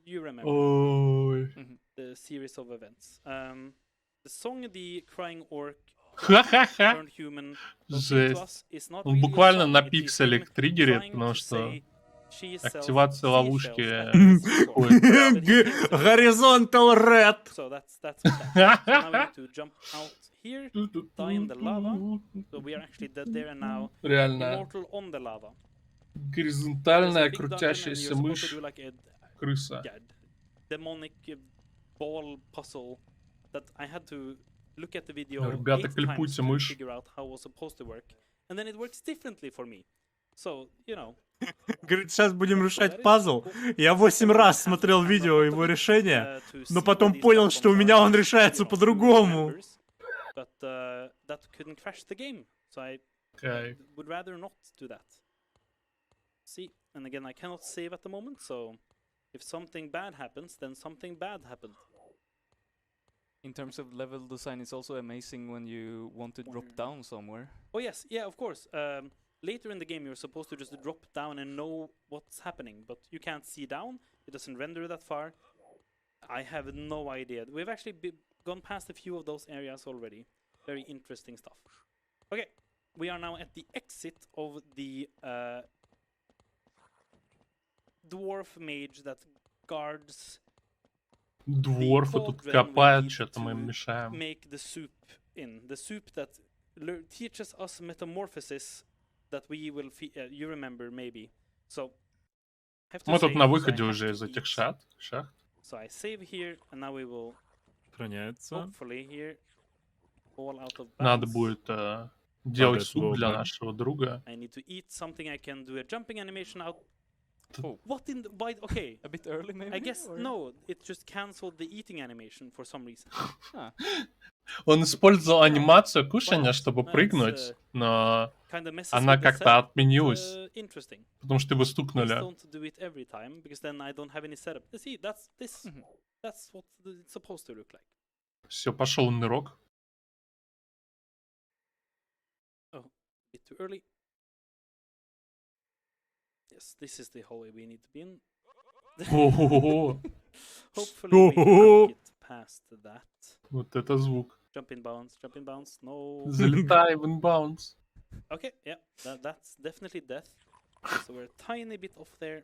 You remember Ой. the series of events. The song "The Crying Orc Ха-ха-ха. Turned Human" to Жесть. us is not Он really a буквально song, на it is him пикселях триггерит, trying потому to что say she sells активация seashells ловушки at his store. происходит. But he can't sell it. Horizontal Red! So that's what's happening. So now we need to jump out here, die in the lava. So we are actually dead there and now Реально. immortal on the lava. There's a Горизонтальная big dungeon and you're крутящаяся supposed to мышь. do like a Крыса. demonic ball puzzle that I had to look at the video Ребята, 8 times клепуйте to мышь. figure out how it was supposed to work. And then it works differently for me. So, you know. Говорит, сейчас будем решать пазл. Я 8 раз смотрел видео его решения, но потом понял, что у меня он решается по-другому. But that couldn't crash the game. So I Кайф. would rather not do that. See, and again, I cannot save at the moment, so if something bad happens, then something bad happened. In terms of level design, it's also amazing when you want to drop down somewhere. Oh yes, yeah, of course. Later in the game, you're supposed to just drop down and know what's happening, but you can't see down. It doesn't render that far. I have no idea. We've actually gone past a few of those areas already. Very interesting stuff. Okay, we are now at the exit of the dwarf mage that guards Дворфы тут копают, что-то мы им мешаем. make the soup in. The soup that teaches us metamorphosis that we will you remember maybe. So have to Мы тут save, на so I выходе have уже to из этих eat. шахт. So I save here and now we will Сохраняется. hopefully here fall out of Надо bounds. будет делать Падает суп в для оба. нашего друга. I need to eat something. I can do a jumping animation out. Oh. What in the why? Okay. A bit early, maybe? I guess or- no. It just cancelled the eating animation for some reason. Он использовал анимацию кушания, But, чтобы it's, прыгнуть, но Kind of messes она with the как-то setup, but, отменилась, interesting. потому что его Please стукнули. don't do it every time because then I don't have any setup. See, that's this. That's what it's supposed to look like. Все, пошел нырок. A bit too early. Yes, this is the hallway we need to be in. О-о-о, Hopefully we can Oh. make it past that. вот это звук. Jump in bounds, jump in bounds. No. Залетай в инбаунс. Okay, yeah, that's definitely death. So we're a tiny bit off there.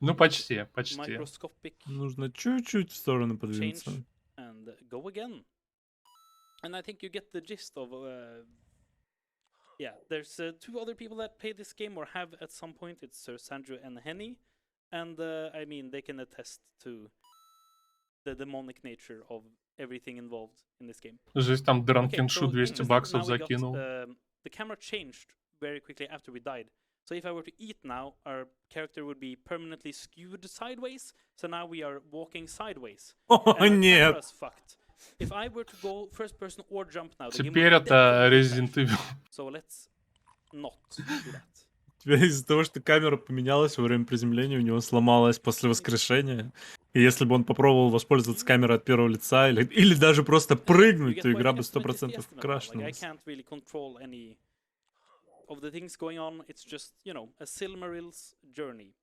Ну, почти, почти. microscopic Нужно чуть-чуть в сторону подвинуться. change and go again. And I think you get the gist of yeah, there's two other people that play this game or have at some point. It's Sir Sandro and Henny, and I mean they can attest to the demonic nature of everything involved in this game. Здесь там Okay, Дранкеншу so 200 interesting, баксов now we got, закинул. the camera changed very quickly after we died. So if I were to eat now, our character would be permanently skewed sideways. So now we are walking sideways. О, And our нет! camera's fucked. If I were to go first person or jump now, the game Теперь would это definitely Resident crash. Evil. So let's not do that. У тебя из-за того, что камера поменялась во время приземления, у него сломалась после воскрешения. И если бы он попробовал воспользоваться камерой от первого лица или даже просто You прыгнуть, get то quite игра an бы estimate 100% now. Like, I крашнулась. can't really control any of the things going on. It's just, you know, a Silmarill's journey.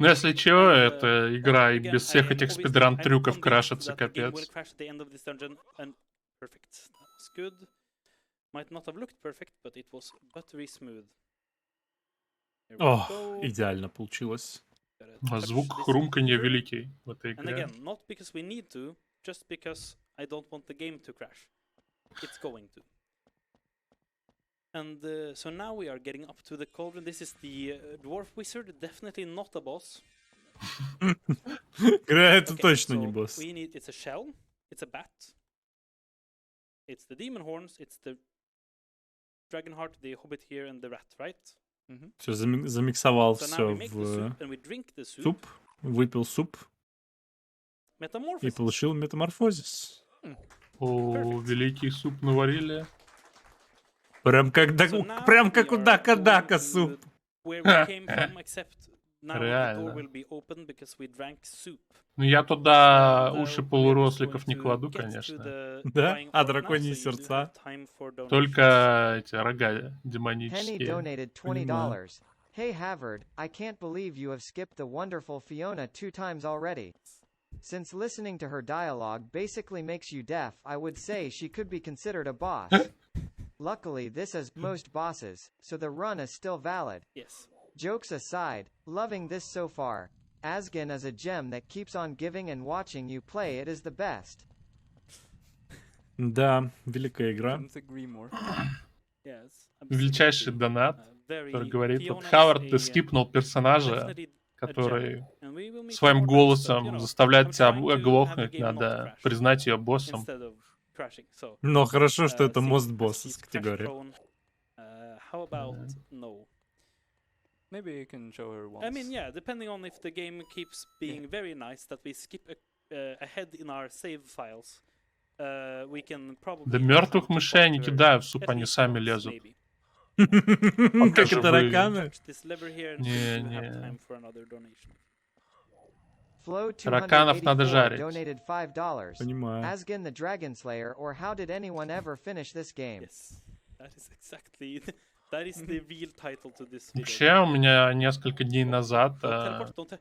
Ну, если чего, And, это игра и again, без всех I am этих obviously- спидран-трюков I'm convinced крашится that the game will капец. crash at the end of this dungeon, and perfect. That was good. Might not have looked perfect, but it was buttery smooth. Here we О, go. идеально получилось. Gotta А touch звук this хрумканья here. великий в этой And игре. again, not because we need to, just because I don't want the game to crash. It's going to. And so now we are getting up to the cauldron. This is the dwarf wizard, definitely not a boss. Это Okay, точно so не босс. we need, it's a shell, it's a bat, it's the demon horns, it's the dragon heart, the hobbit here, and the rat, right? Все, замиксовал So now все we make the в soup and we drink the soup. суп, выпил суп и Metamorphosis. получил метаморфозис. О, великий суп наварили. Прям как, So now прям как we у are Дака-Дака going to суп. Where we came from, except now the door Реально. will be open because we drank soup. Ну, я туда And, уши we're just полуросликов going не to кладу, get to конечно. the Да? crying А frog now, драконьи so you do сердца? have time for donations. Только эти рога Henny демонические. donated Понимаю. $20. Hey Havrd, I can't believe you have skipped the wonderful Fiona 2 times already. Since listening to her dialogue basically makes you deaf, I would say she could be considered a boss. Luckily this is most bosses, so the run is still valid. Yes. Jokes aside, loving this so far. Asghan is a gem that keeps on giving, and watching you play it is the best. Да, великая игра. Couldn't agree more. Yes. Величайший absolutely. донат, Very- который говорит, Fiona вот is Хавард, a, ты скипнул персонажа, definitely a который gem, and we will meet своим more times, but, you голосом know, заставляет I'm тебя trying to have the оглохнуть, game not надо crash признать ее боссом. instead of crashing. So, Но хорошо, что это seeing мост as босса he's с категории. crash-prone, how about no? Maybe you can show her once. I mean, yeah, depending on if the game keeps being very nice, that we skip ahead in our save files, we can probably. Да have мертвых time to мышей я не talk to her кидаю в суп, at они least сами once, лезут. maybe. Как и живые. тараканы. Touch this lever here and see if we have Не-не. time for another donation. Flow Тараканов надо 284 жарить. donated $5. Понимаю. Asghan the Dragon Slayer, or how did anyone ever finish this game? Yes, that is exactly that is the real title to this video. Вообще, у меня несколько дней назад Don't teleport, don't te-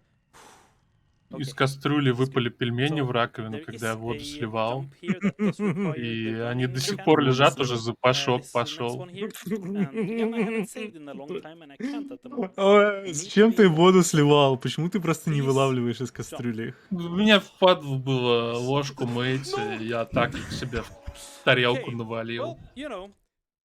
из Okay. кастрюли That's выпали good. пельмени So, в раковину, there когда я is воду a сливал. jump here that does require И the они running до сих mechanic. пор Воду лежат, сливал. уже запашок This is the next пошел. one here. And again, I haven't saved in a long time, and I can't at the moment. Ой, зачем ты воду сливал? Почему ты просто не Please вылавливаешь из кастрюли? У меня впадло было ложку мыть, и я так себе в тарелку Okay, навалил. Well, you know,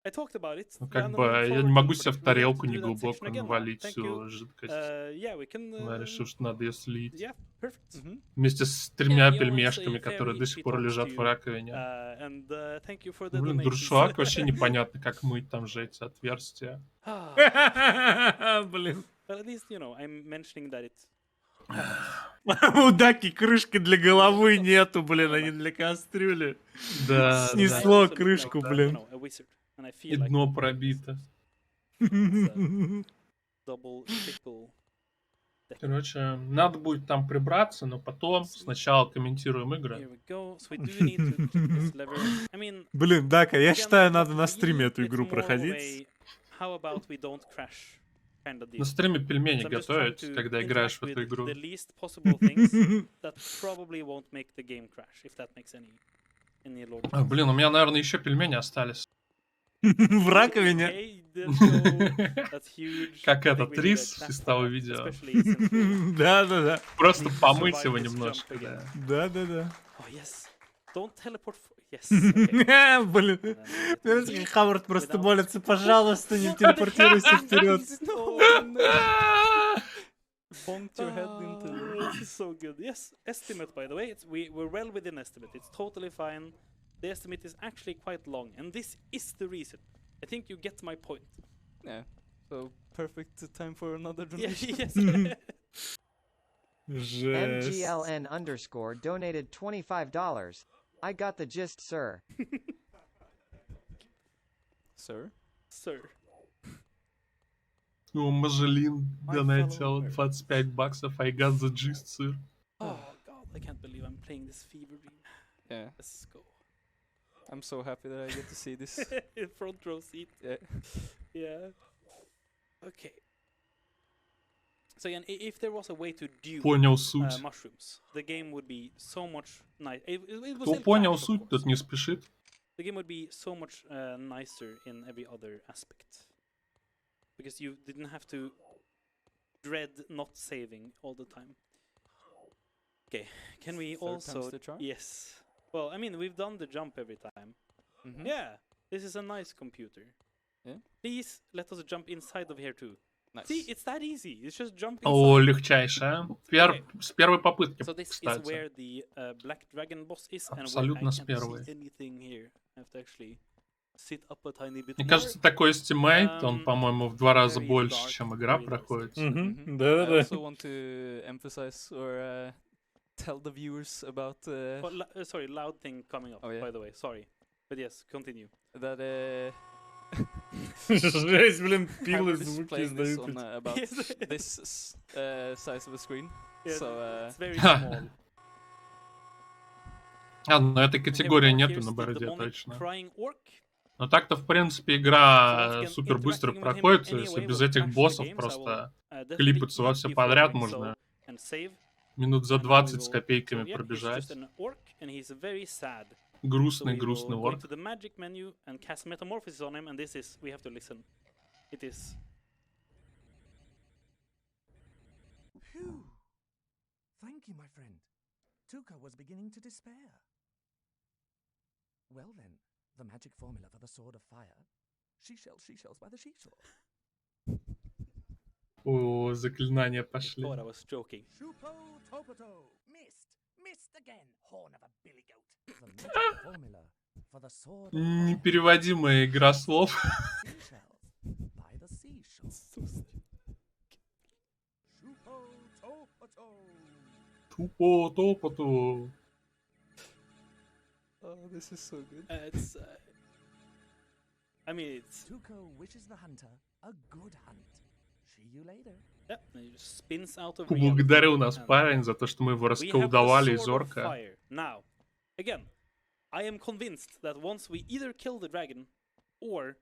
I talked about it. Ну, как randomly бы, я forward не могу input. себе в We have to тарелку do that неглубоко section again now. навалить Thank всю you. жидкость. Yeah, we can. Я решил, что надо ее слить. Yeah, perfect. Вместе с тремя Fiona is a пельмешками, very которые до сих sweet пор dog лежат to в you. раковине. And thank you for the Блин, donations. дуршлаг, вообще непонятно, как мыть там же эти отверстия. Блин. But at least, you know, I'm mentioning that it. У Даки крышки для головы нету, блин, а не для кастрюли. Да, Снесло I also look крышку, like, блин. a wizard, and I И feel like дно пробито. double, triple. Короче, надо будет там прибраться, но потом сначала комментируем Here игры. we go. So we do need to click this lever. I mean, Блин, Дака, я again, считаю, for надо на me, стриме эту it's игру more of проходить. a how about we don't crash kind of deal. На стриме пельмени So I'm just trying готовить, to когда играешь в interact эту with игру. the least possible things that probably won't make the game crash, if that makes any logic. Блин, у меня, наверное, еще пельмени остались. В раковине. Okay, that's huge. Как I think этот we need a рис clap из for того that, видео. especially since we Да-да-да. Просто need to помыть survive его this немножко, jump again. да. Да-да-да. Oh yes. Don't teleport. Yes. Okay. Блин. And then we get Знаешь, to как leave Хавард просто without- молится, пожалуйста, не телепортируйся вперед. No, no. Bonk your head into the... This is so good. Yes, estimate by the way. We're well within estimate. It's totally fine. The estimate is actually quite long, and this is the reason. I think you get my point. Yeah. So perfect time for another Yeah, donation. yes. Жесть. MGLN underscore donated $25. I got the gist, sir. Sir? Sir. О, Мажелин My донатил fellow 25 баксов, I got the gist, sir. Oh god, I can't believe I'm playing this fever dream. Yeah. Let's go. I'm so happy that I get to see this. In front row seat. Yeah. Yeah. Okay. So again, if there was a way to do Понял суть. mushrooms, the game would be so much nice. It was Кто still понял Clash, of суть, course. тот не спешит. The game would be so much nicer in every other aspect. Because you didn't have to dread not saving all the time. Okay, can we Third time's also... the charm? Yes. Well, I mean, we've done the jump every time. Mhm. Yeah, this is a nice computer. Yeah. Please let us jump inside of here too. Nice. See, it's that easy. It's just jump О, inside. легчайше, а? Okay. С первой попытки, So this is кстати. where the Black Dragon boss is, and where I Абсолютно с can't первой. see anything here. I have to actually sit up a tiny bit Мне more. кажется, такой стимейт, он, по-моему, в 2 раза very больше, dark, чем игра very dark проходит. stage. Мгм. I Да-да-да. also want to emphasize or tell the viewers about Oh, sorry, loud thing coming up, Oh, yeah. by the way. Sorry. But yes, continue. that Жесть, блин, пилы Howard is звуки playing this издают. on about Yes. this size of a screen. Yeah, So it's very small. А, ну этой категории Here's нету the на бороде, demonic точно. crying orc. Но так-то, в принципе, So once игра again, супер быстро interacting with him проходит, in any если way без will этих crash the боссов game, so I will, просто definitely клипаться во eat все before подряд doing можно so and save. минут за And then we 20 с will- копейками so, yeah, he's пробежать. just an orc, and he's very sad. So Грустный, we грустный will go орк. into the magic menu and cast metamorphosis on him, and this is, we have to listen. It is... Phew! Thank you, my friend. Tuka was beginning to despair. Well then, the magic formula for the Sword of Fire. She-shells by the seashore. О, заклинания пошли. thought I was joking. Shupo Topoto! Missed again, horn of a billy goat. The magic formula for the Sword of Fire. Непереводимая игра слов. Seashells by the seashore. Shupo Topoto! Тупо, топоту. Oh, this is so good. It's... I mean, it's... Tuko wishes the hunter a good hunt. See you later. Yeah, and he just spins out of Поблагодарил reality, нас and парень за то, что мы его we have the расколдовали из Sword of орка. Fire. Now, again, I am convinced that once we either kill the dragon or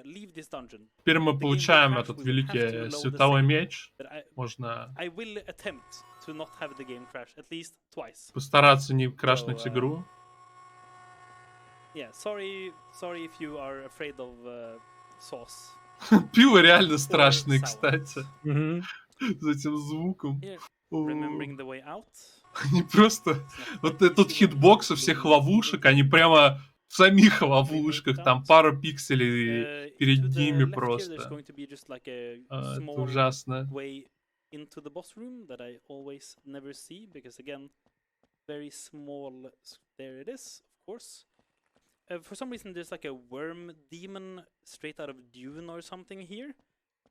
leave this dungeon, Теперь мы the game will получаем crash, этот we will have to великий load the световой save. меч. but Можно I will attempt to not have the game crash at least twice. постараться не крашнуть So, игру. Yeah, sorry if you are afraid of sauce. Пиво реально страшное, sour. кстати. Мгм. За этим звуком. Here, О, remembering the way out. Они просто... It's not Вот that этот easy хитбокс у to всех lose ловушек, the- они прямо в самих ловушках. Там пару пикселей To перед the ними left here, there's просто. going to be just like a Это small ужасно. way into the boss room that I always never see because again, very small. There it is, of course. For some reason, there's like a worm demon straight out of Dune or something here.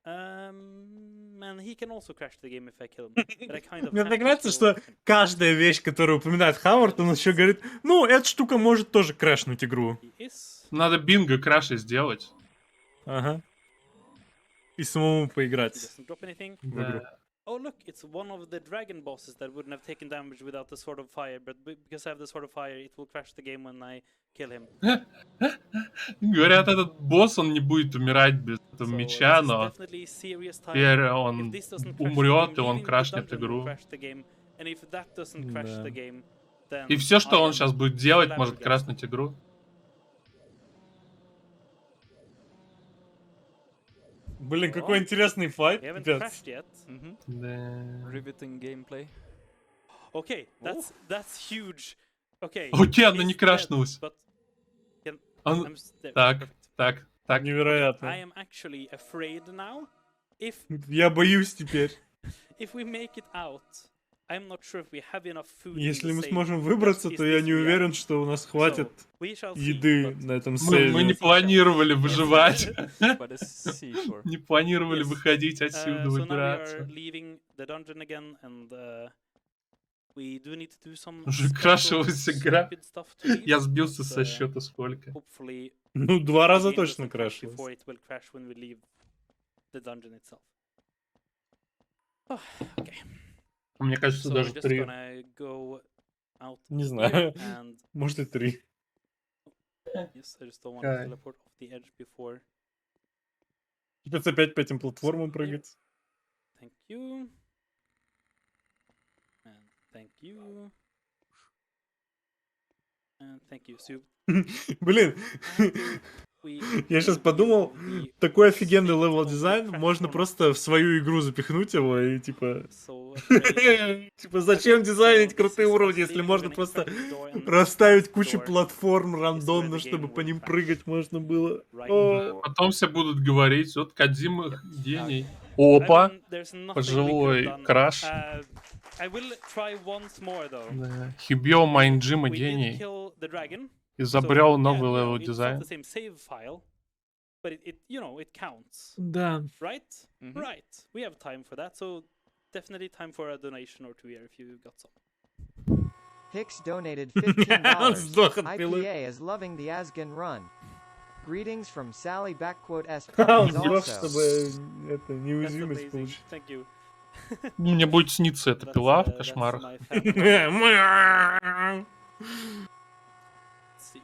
And he can also crash the game if I kill him. But I kind of Мне have так to нравится, kill что him. каждая вещь, которую упоминает Хавард, он еще говорит, ну, эта штука может тоже крэшнуть игру. He is. Надо бинго краши сделать. Ага. И самому He поиграть doesn't drop anything. в игру. Oh look, it's one of the dragon bosses that wouldn't have taken damage without the Sword of Fire, but because I have the Sword of Fire, it will crash the game when I kill him. Говорят, этот босс, он не будет умирать без этого So, меча, this is но definitely serious time. теперь If он this doesn't crash the умрет, game, и он leaving the крашнет dungeon will игру. crash the game. And if that doesn't crash Да. the game, then И все, что I он am сейчас будет делать, может flabbergasted. краснуть игру. Блин, какой интересный файт, We haven't пипец. crashed yet. Да. Riveting gameplay. Okay, that's huge. Okay. Окей, it она is не dead, crashнулась. but can- Он- I'm there. Так, Perfect. так, так. I Невероятно. am actually afraid now. Я боюсь теперь. If we make it out, I'm not sure if we have enough food. Если in мы the сможем save. выбраться, Is то я this не уверен, reality? что у нас хватит So, we shall see, еды but- на этом Мы не сейве. планировали выживать. By the seashore. Не планировали Yes. выходить отсюда, So now we are выбираться. leaving the dungeon again, and we do need to do some Уже special крашилась игра. stupid stuff to leave, Я сбился but, со счета сколько. hopefully Ну, 2 the раза game точно doesn't crash крашилось. before it will crash when we leave the dungeon itself. Okay. Мне кажется, So we're даже just 3. gonna go out Не here знаю. and Может и 3. yes, I just don't want to Okay. teleport off the edge before. Придется опять по этим платформам прыгать. Thank you. And thank you. And thank you. So Блин, after we я сейчас leave подумал, the такой офигенный state левел of the дизайн, можно platform, просто в свою игру запихнуть его и типа... so afraid. Типа, зачем дизайнить So this крутые is us уровни, если leaving, we're можно gonna просто interact with the door, and расставить past the кучу door платформ is рандомно, where the чтобы game по will ним crash. прыгать можно было. Right. О. Потом все будут говорить, вот Кодзима гений. I Опа, mean, there's nothing we could have пожилой done. краш. I will try once more though. Да. Хибио Майнджима We did гений. kill the dragon. Изобрел So, новый yeah, левел it's not дизайн. the same save file, but it counts, Да. right? Mhm. Right. We have time for that, so definitely time for a donation or two here if you got some. Hicks donated $15. Сдох от пилы. IPA is loving the Asghan run. Greetings from Sally S. Он Puppies сдох, also. чтобы это, That's неуязвимость amazing. получить. Thank you. Мне будет сниться эта That's, пила в that's кошмарах. my family. Let's see.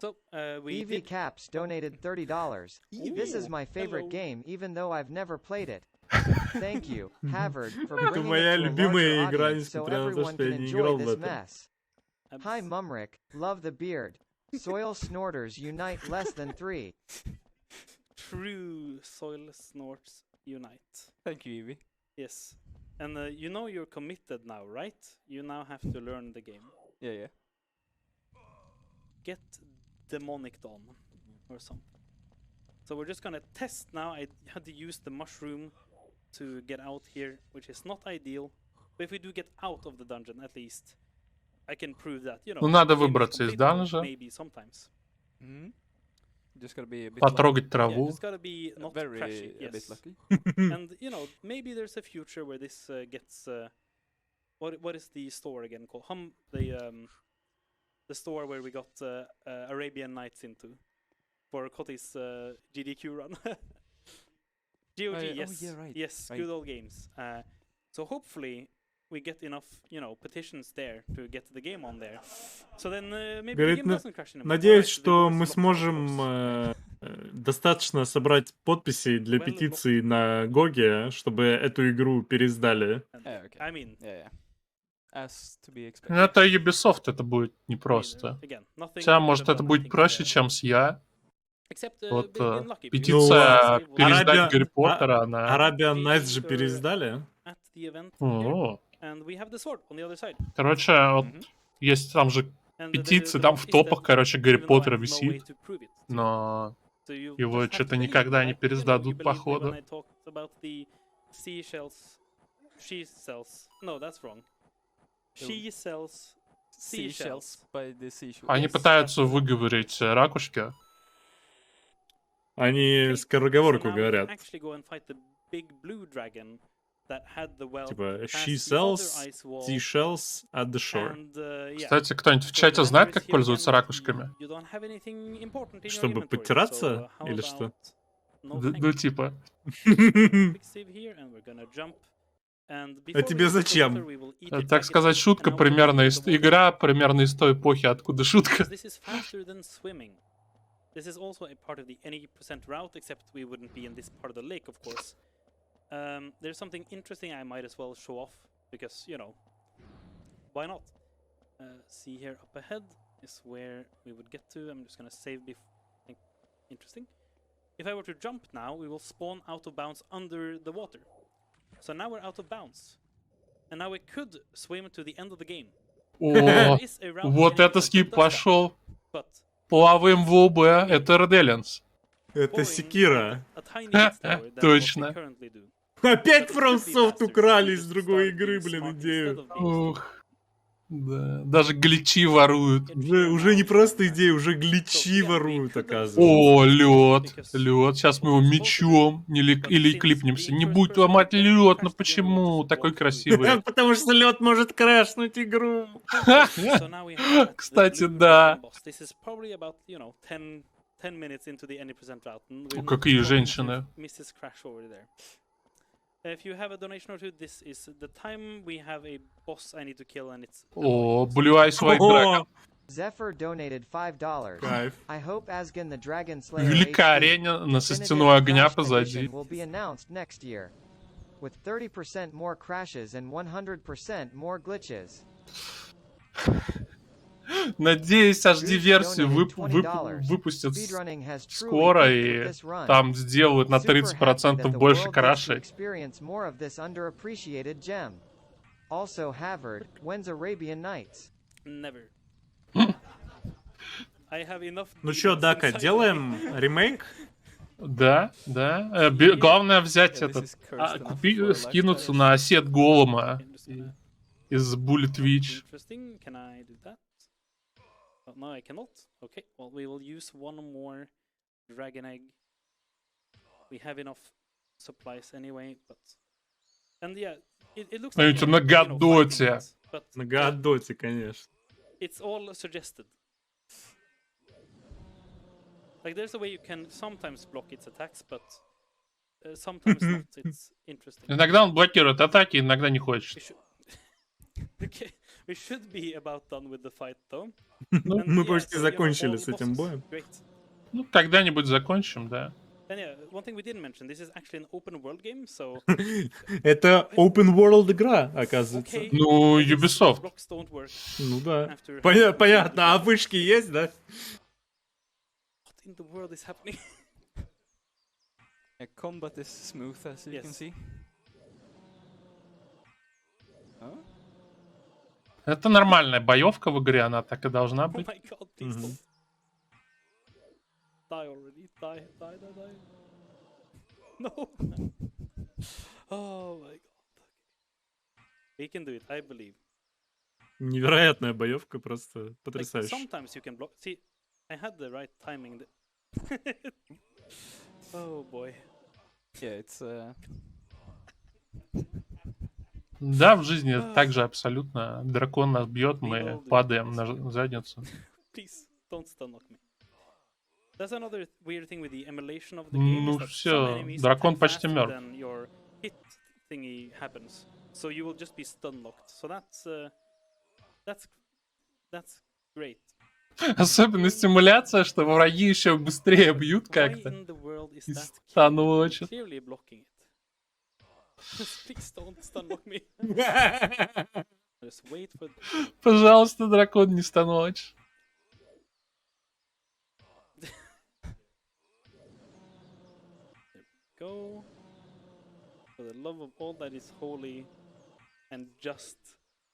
So we EV did Caps donated $30. This is Ooh, my favorite hello. game, even though I've never played it. Thank you, Havrd, for Это bringing моя it to a любимая larger игра, audience so несмотря на то, everyone что can я не enjoy играл в this это. mess. Hi Mumrick, love the beard. Soil snorters unite less than 3. True soil snorts unite. Thank you, Evie. Yes. And you know you're committed now, right? You now have to learn the game. Yeah. Get demonic on or something. So we're just gonna test now. I had to use the mushroom to get out here, which is not ideal. But if we do get out of the dungeon, at least I can prove that, you know. Ну, надо the game is выбраться из completable, данжа, maybe sometimes. Mm-hmm. Just gotta be a bit потрогать Yeah, траву. just gotta be not very crashy. a bit Yes. lucky. And you know, maybe there's a future where this gets what is the store again called? The store where we got Arabian Nights into for Koti's GDQ run. GOG, Oh, yes, yeah, right, yes, right. good old games. So hopefully we get enough, you know, petitions there to get the game on there. So then maybe the Говорит, game doesn't crash anymore. надеюсь, Alright, the что door is мы locked, of сможем course. достаточно собрать подписей для Well, петиции на Гоге, чтобы эту игру пересдали. And, Yeah, okay. I mean, Yeah. As to be expected. Ну, это Ubisoft, это будет I mean, непросто. again, nothing Хотя, we could может, have это done, I будет think, проще, чем с Я. Except Вот being lucky, because петиция save was пересдать Arabian- Гарри Поттера, она... Arabian GG Nights же are пересдали. at the event here, О, and we have the sword on the other side. короче, вот Mhm. есть там же And петиции, the там bot в is топах, dead, короче, Гарри even though I Поттера have no way висит, to prove it. но So you его just have to что-то believe me, никогда не like, you know, you пересдадут, believed me походу. when I talked about the seashells. She sells. No, that's wrong. She sells seashells. By the seashore. Они Yes, пытаются that's the one. выговорить ракушки. Они Okay, скороговорку so now we can говорят. actually go and fight the big blue dragon that had the well Типа, past she the other sells ice wall. seashells at the shore. And, yeah. Кстати, кто-нибудь в So чате the знает, vendor как is here пользоваться again, but ракушками? you don't have anything important in your Чтобы inventory, потираться so, how или что? about no Ну, thank you. типа. Quick save here, and we're gonna jump. And А before we тебе get to the зачем? water, we will eat your Так packets, сказать, шутка and now we'll примерно eat из... the water, Игра примерно из той эпохи, откуда шутка. because this is faster than swimming. This is also a part of the any percent route, except we wouldn't be in this part of the lake, of course. There's something interesting I might as well show off, because, you know, why not? See here up ahead is where we would get to. I'm just gonna save before. Interesting. if I were to jump now, we will spawn out of bounds under the water. So now we're out of bounds. And now we could swim to the end of the game. О, There is a route вот in это Innocent that скип does that, пошел. but Плаваем в ОБ, это Ределенс. Это going Секира. a tiny bit slower than what they Точно. currently do. Опять But it could be FromSoft faster if украли you из just другой start игры, being блин, smart идею. instead of being stupid. Ух. Да. Даже гличи воруют. Уже не просто идеи, уже гличи So, again, we воруют, could have оказывается. О, лед. because Лед. Сейчас мы его what we're supposed to мечом But или since клипнемся. being Не first будь person, ломать then лед, crash ну the game, почему? just Такой walk through it. красивый. Потому что лед может крашнуть игру. So now we have the Кстати, blue да. dragon boss. This is probably about, 10 minutes into the any percent route. And we're О, not какие going to женщины. miss this crash over there. If you have a donation or two, this is the time we have a boss I need to kill, and it's О, annoying. Blue Eyes White Dragon. О, Zephyr donated $5. кайф. I hope Asghan the Dragon Slayer Великая HD арена со Definitive стеной огня Crash позади. Edition will be announced next year. With 30% more crashes and 100% more glitches. Надеюсь, HD-версию Dude donated $20. выпустят Speedrunning has truly скоро, peaked и with this run. там сделают на Super happy 30% that the больше world gets to крашей. experience more of this underappreciated gem. Also havrd, when's Arabian Nights? Never. I have enough. Ну чё, demons Дака, inside me. делаем ремейк? Да, да. Главное взять Yeah, this этот, is cursed enough купи, for a скинуться lifetime. на осет голома I'm just gonna- из Bullet Witch. Interesting. Can I do that? Oh, no, I cannot. Okay. Well, we will use one more dragon egg. We have enough supplies anyway, but and yeah, it looks Ну, like это a, на fighting Гадоте. it, but На Гадоте, конечно. it's all suggested. Like there's a way you can sometimes block its attacks, but sometimes not. It's interesting. Иногда он блокирует атаки, иногда не We хочет. should okay, we should be about done with the fight though. Ну, And, Мы yeah, почти so, закончили all с этим bosses. боем. Great. ну, когда-нибудь закончим, да. And yeah, one thing we didn't mention, this is actually an open world game, so Это open world игра, оказывается. okay. Ну, I guess Ubisoft. blocks don't work Ну да. after Понятно, а вышки есть, да? What in the world is happening? Yeah, combat is smooth, as you can Yes. see. Huh? Это нормальная боевка в игре, она так и должна Oh быть. my god, please Mhm. don't. Die already. Die. No. Oh my god. We can do it, I believe. Невероятная боевка, просто Like, потрясающе. sometimes you can block. See, I had the right timing. Oh boy. Yeah, it's Да, в жизни это так же абсолютно. Дракон нас бьет, мы падаем на задницу. Please don't stun lock me. That's another weird thing with the emulation of the game. Ну is that всё, some enemies дракон attack почти faster мертв. than your hit thingy happens. So you will just be stun locked. So that's great. Особенно стимуляция, что враги еще быстрее бьют Why как-то. in the world is И that kid станочат. clearly blocking it? Please don't stun lock me. Just wait for. Пожалуйста, дракон, не станочь. Go. For the love of all that is holy and just.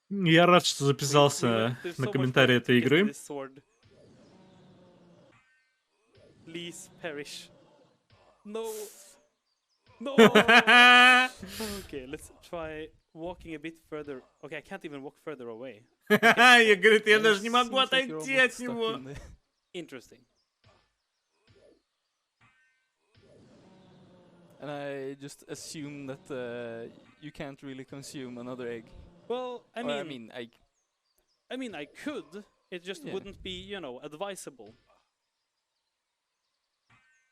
Я рад, что We записался went through so на much комментарии work to этой get игры. this sword. Please perish. No. No. Okay, let's try walking a bit further. Okay, I can't even walk further away. Я, говорит, я yeah, даже не it могу seems like you're отойти almost от stuck него. in the- Interesting. And I just assume that you can't really consume another egg. Well, I Or, mean, I I mean, I could. It just Yeah. wouldn't be, advisable.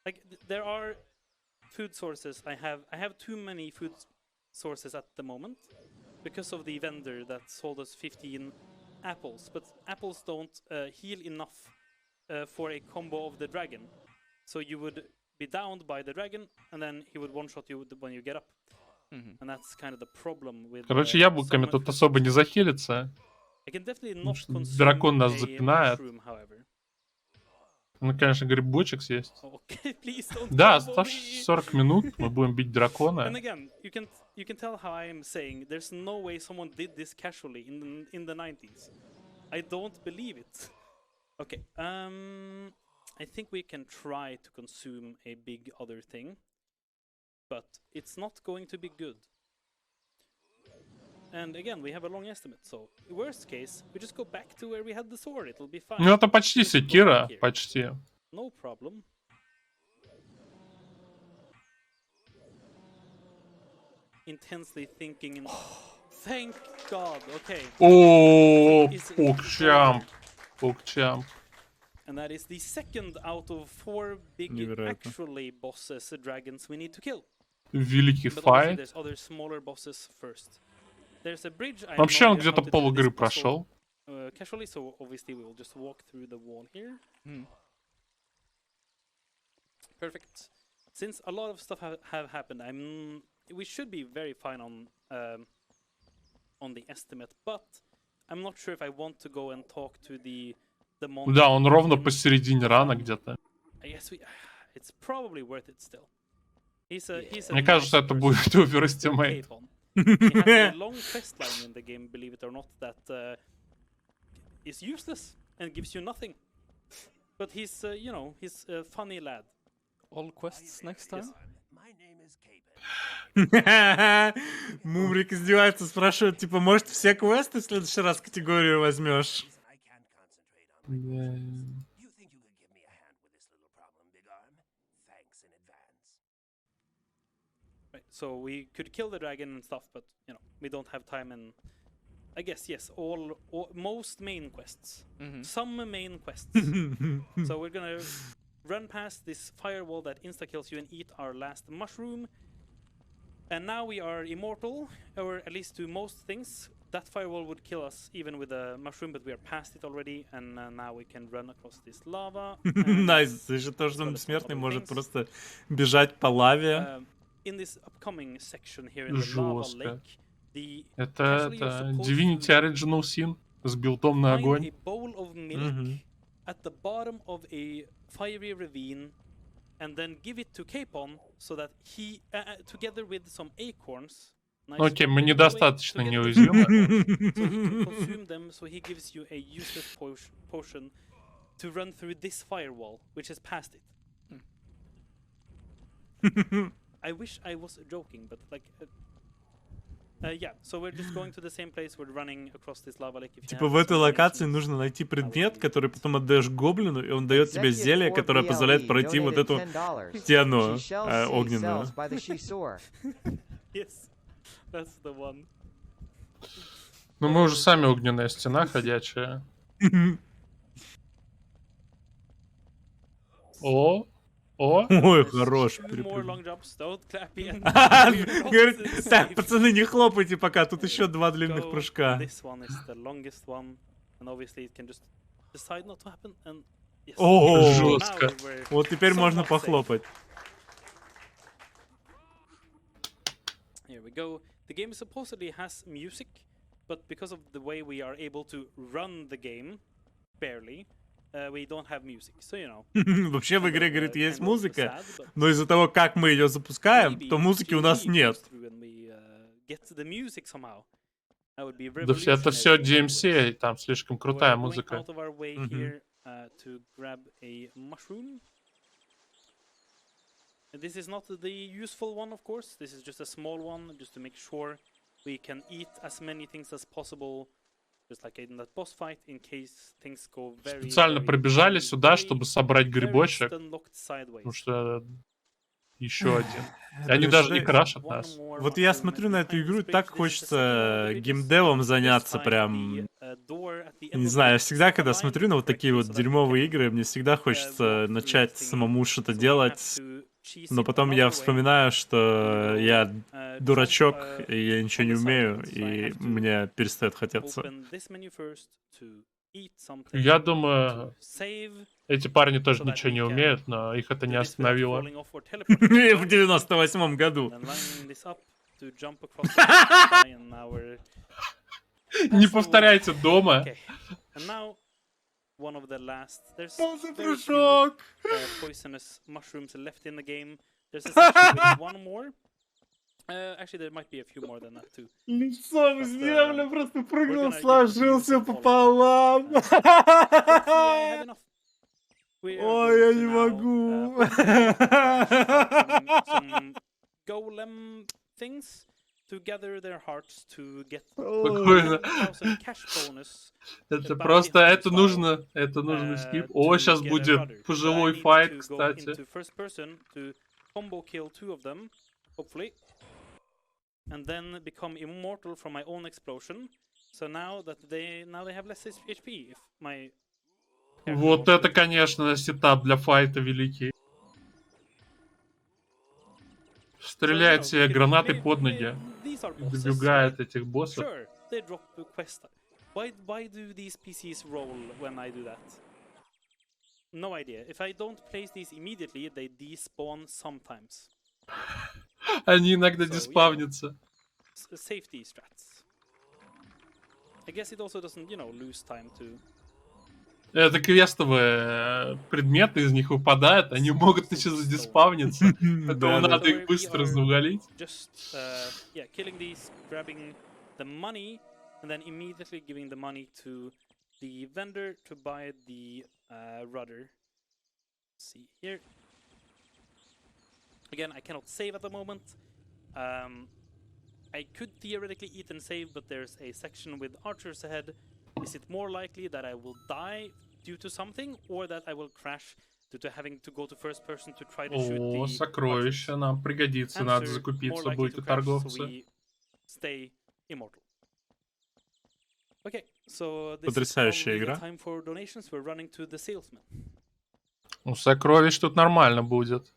Like there are food sources. I have too many food sources at the moment because of the vendor that sold us 15 apples. But apples don't heal enough for a combo of the dragon. So you would be downed by the dragon, and then he would one-shot you when you get up. Mhm. And that's kind of the problem with. Короче, яблоками some тут food особо не sources. захилится. I can definitely not что consume дракон нас a запинает. mushroom, however. Ну, конечно, грибочек съесть. Okay, please don't Да, combo осталось me. 40 минут, мы будем бить And дракона. again, you can tell how I am saying there's no way someone did this casually in the 90s. I don't believe it. Okay, I think we can try to consume a big other thing, but it's not going to be good. And again, we have a long estimate, so worst case, we just go back to where we had the sword. It'll be fine. Ну, это почти Just go back секира, here. почти. No problem. Intensely thinking and thank God. Okay. О, It is покчамп, over. покчамп. And that is the second out of 4 big Невероятно. actually bosses, dragons we need to kill. Великий But obviously файт. there's other smaller bosses first. There's a bridge. I have Вообще no он idea где-то how to do полигры this puzzle, прошел. casually, so obviously we will just walk through the wall here. Perfect. Since a lot of stuff have happened, we should be very fine on the estimate, but I'm not sure if I want to go and talk to the monster. Да, он ровно in посередине the рана fun. где-то. I guess it's probably worth it still. He's a Мне nice кажется, это person. будет He's worth overestimate. cape on. He has a long quest line in the game, believe it or not, that is useless and gives you nothing. But he's, you know, he's a funny lad. All quests next time? My name is Capen. Мумрик издевается, спрашивает, типа, может, все квесты в следующий раз категорию возьмешь? Reason I can't concentrate on my questions. You think you could give me a hand with this little problem, Big Arm? Thanks in advance. Right, so we could kill the dragon and stuff, but, you know, we don't have time and... I guess, yes, most main quests. Some main quests. So we're gonna run past this firewall that insta-kills you and eat our last mushroom. And now we are immortal, or at least to most things. That firewall would kill us even with a mushroom, but we are past it already, and now we can run across this lava. Найс, еще то, что он бессмертный, может просто бежать по лаве. In this upcoming section here in the lava Жестко. lake, the Это Divinity Original Sin с билдом на find огонь. a bowl of milk at the bottom of a fiery ravine, and then give it to Capon so that he, together with some acorns. Nice. Окей, мы By the way, недостаточно together with неуязвимы. acorns, so he can consume them, so he gives you a useless potion to run through this firewall, which is past it. I wish I was joking, but like. Yeah, so we're just going to the same place. We're running across this lava lake. Типа в этой локации нужно найти предмет, который потом отдаешь гоблину, и он дает тебе зелье, которое позволяет пройти вот эту стену огненную. Yes, that's the one. Ну мы уже сами огненная стена ходячая. О! Ой, хорош. Говорит, так, пацаны, не хлопайте пока, тут еще 2 длинных прыжка. О, жестко. Вот теперь можно похлопать. Here we go. The game supposedly has music, but because of the way we are able to run the game, barely, we don't have music, so you know. Вообще в игре, говорит, есть музыка, но из-за того, как мы ее запускаем, то музыки у нас нет. Да это все DMC, там слишком крутая музыка. This is not the useful one, of course. This is just a small one, just to make sure we can eat as many things as possible. Just like in that boss fight, in case things go very, Специально пробежали сюда, чтобы собрать грибочек. Потому что еще один. И они даже не крашат нас. Вот я смотрю на эту игру, и так хочется геймдевом заняться прям. Не знаю, я всегда, когда смотрю на вот такие вот дерьмовые игры, мне всегда хочется начать самому что-то делать. Но потом я вспоминаю, что я дурачок, и я ничего не умею, и мне перестает хотеться. Я думаю, эти парни тоже ничего не умеют, но их это не остановило. В 98-м году. Не повторяйте дома. one of the last. There's Что за very few прыжок? poisonous mushrooms left in the game. There's a section with one more. Actually, there might be a few more than that too. Лицом в But, землю просто прыгнул, gonna get сложился using all of them. пополам. Hopefully, I have enough. We are Ой, going я to не now, могу. hopefully crash some golem things to gather their hearts to get Спокойно. 10,000 cash bonus. Это bounty просто, hunter это нужно скип. to О, сейчас get a будет rudder. But I пожилой need файт, to go кстати. into first person to combo kill 2 of them, hopefully, and then become immortal from my own explosion. So now they have less HP. If my Вот это, конечно, сетап для файта великий. Стреляет себе гранатой под ноги. И добивает этих боссов. Sure, they drop the quest. Why do these PCs roll when I do that? No idea. If I don't place these immediately, they despawn sometimes. Они иногда диспавнятся. Safety strats. I guess it also doesn't, lose time to... Это квестовые предметы, из них выпадают, они могут еще задиспавниться. Поэтому надо их быстро завалить. Just, killing these, grabbing the money, and then immediately giving the money to the vendor to buy the rudder. Let's see here. Again, I cannot save at the moment. I could theoretically eat and save, but there's a section with archers ahead. Is it more likely that I will die due to something, or that I will crash due to having to go to first person to try to shoot the О, сокровище, нам пригодится, надо закупиться будет у торговца. Stay immortal. Okay, so this Потрясающая is игра. time for donations. We're running to the salesman. Ну, сокровищ тут нормально будет.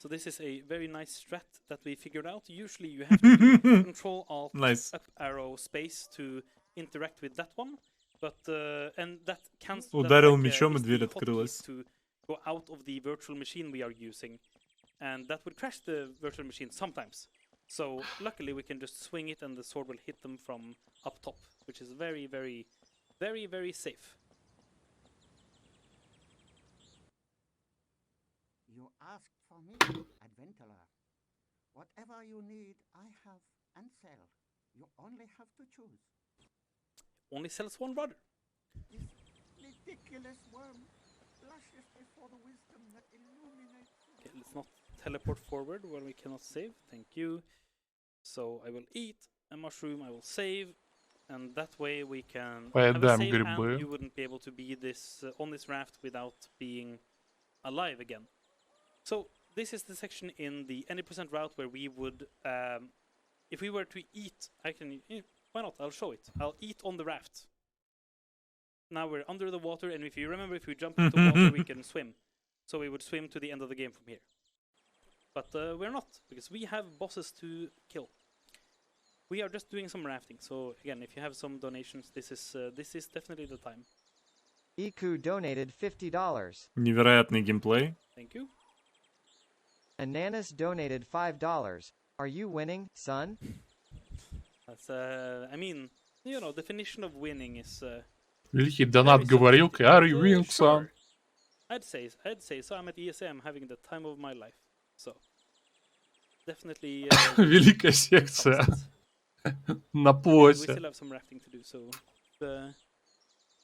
So this is a very nice strat that we figured out. Usually you have to do control alt Nice. up arrow space to interact with that one, but and that cancels. Ударил мечом, и дверь открылась. To go out of the virtual machine we are using, and that would crash the virtual machine sometimes. So luckily we can just swing it, and the sword will hit them from up top, which is very, very, very, very safe. You asked for me, adventurer. Whatever you need, I have and sell. You only have to choose. Only sells one rudder. This ridiculous worm blushes before the wisdom that illuminates. Okay, let's not teleport forward when we cannot save. Thank you. So I will eat a mushroom, I will save, and that way we can have a Поедаем save, грибы. and you wouldn't be able to be on this raft without being alive again. So this is the section in the any percent route where we would, if we were to eat, why not? I'll show it. I'll eat on the raft. Now we're under the water, and if you remember, if we jump into water, we can swim. So we would swim to the end of the game from here. But we're not, because we have bosses to kill. We are just doing some rafting. So again, if you have some donations, this is definitely the time. Iku donated $50. Невероятный геймплей. Thank you. Ananas donated $5. Are you winning, son? That's I mean, definition of winning is. Великий донат говорилкой. Are you winning, son? Sure. I'd say so. I'm at ESM having the time of my life. So definitely. Великая секция. На We плоте. still have some rafting to do. So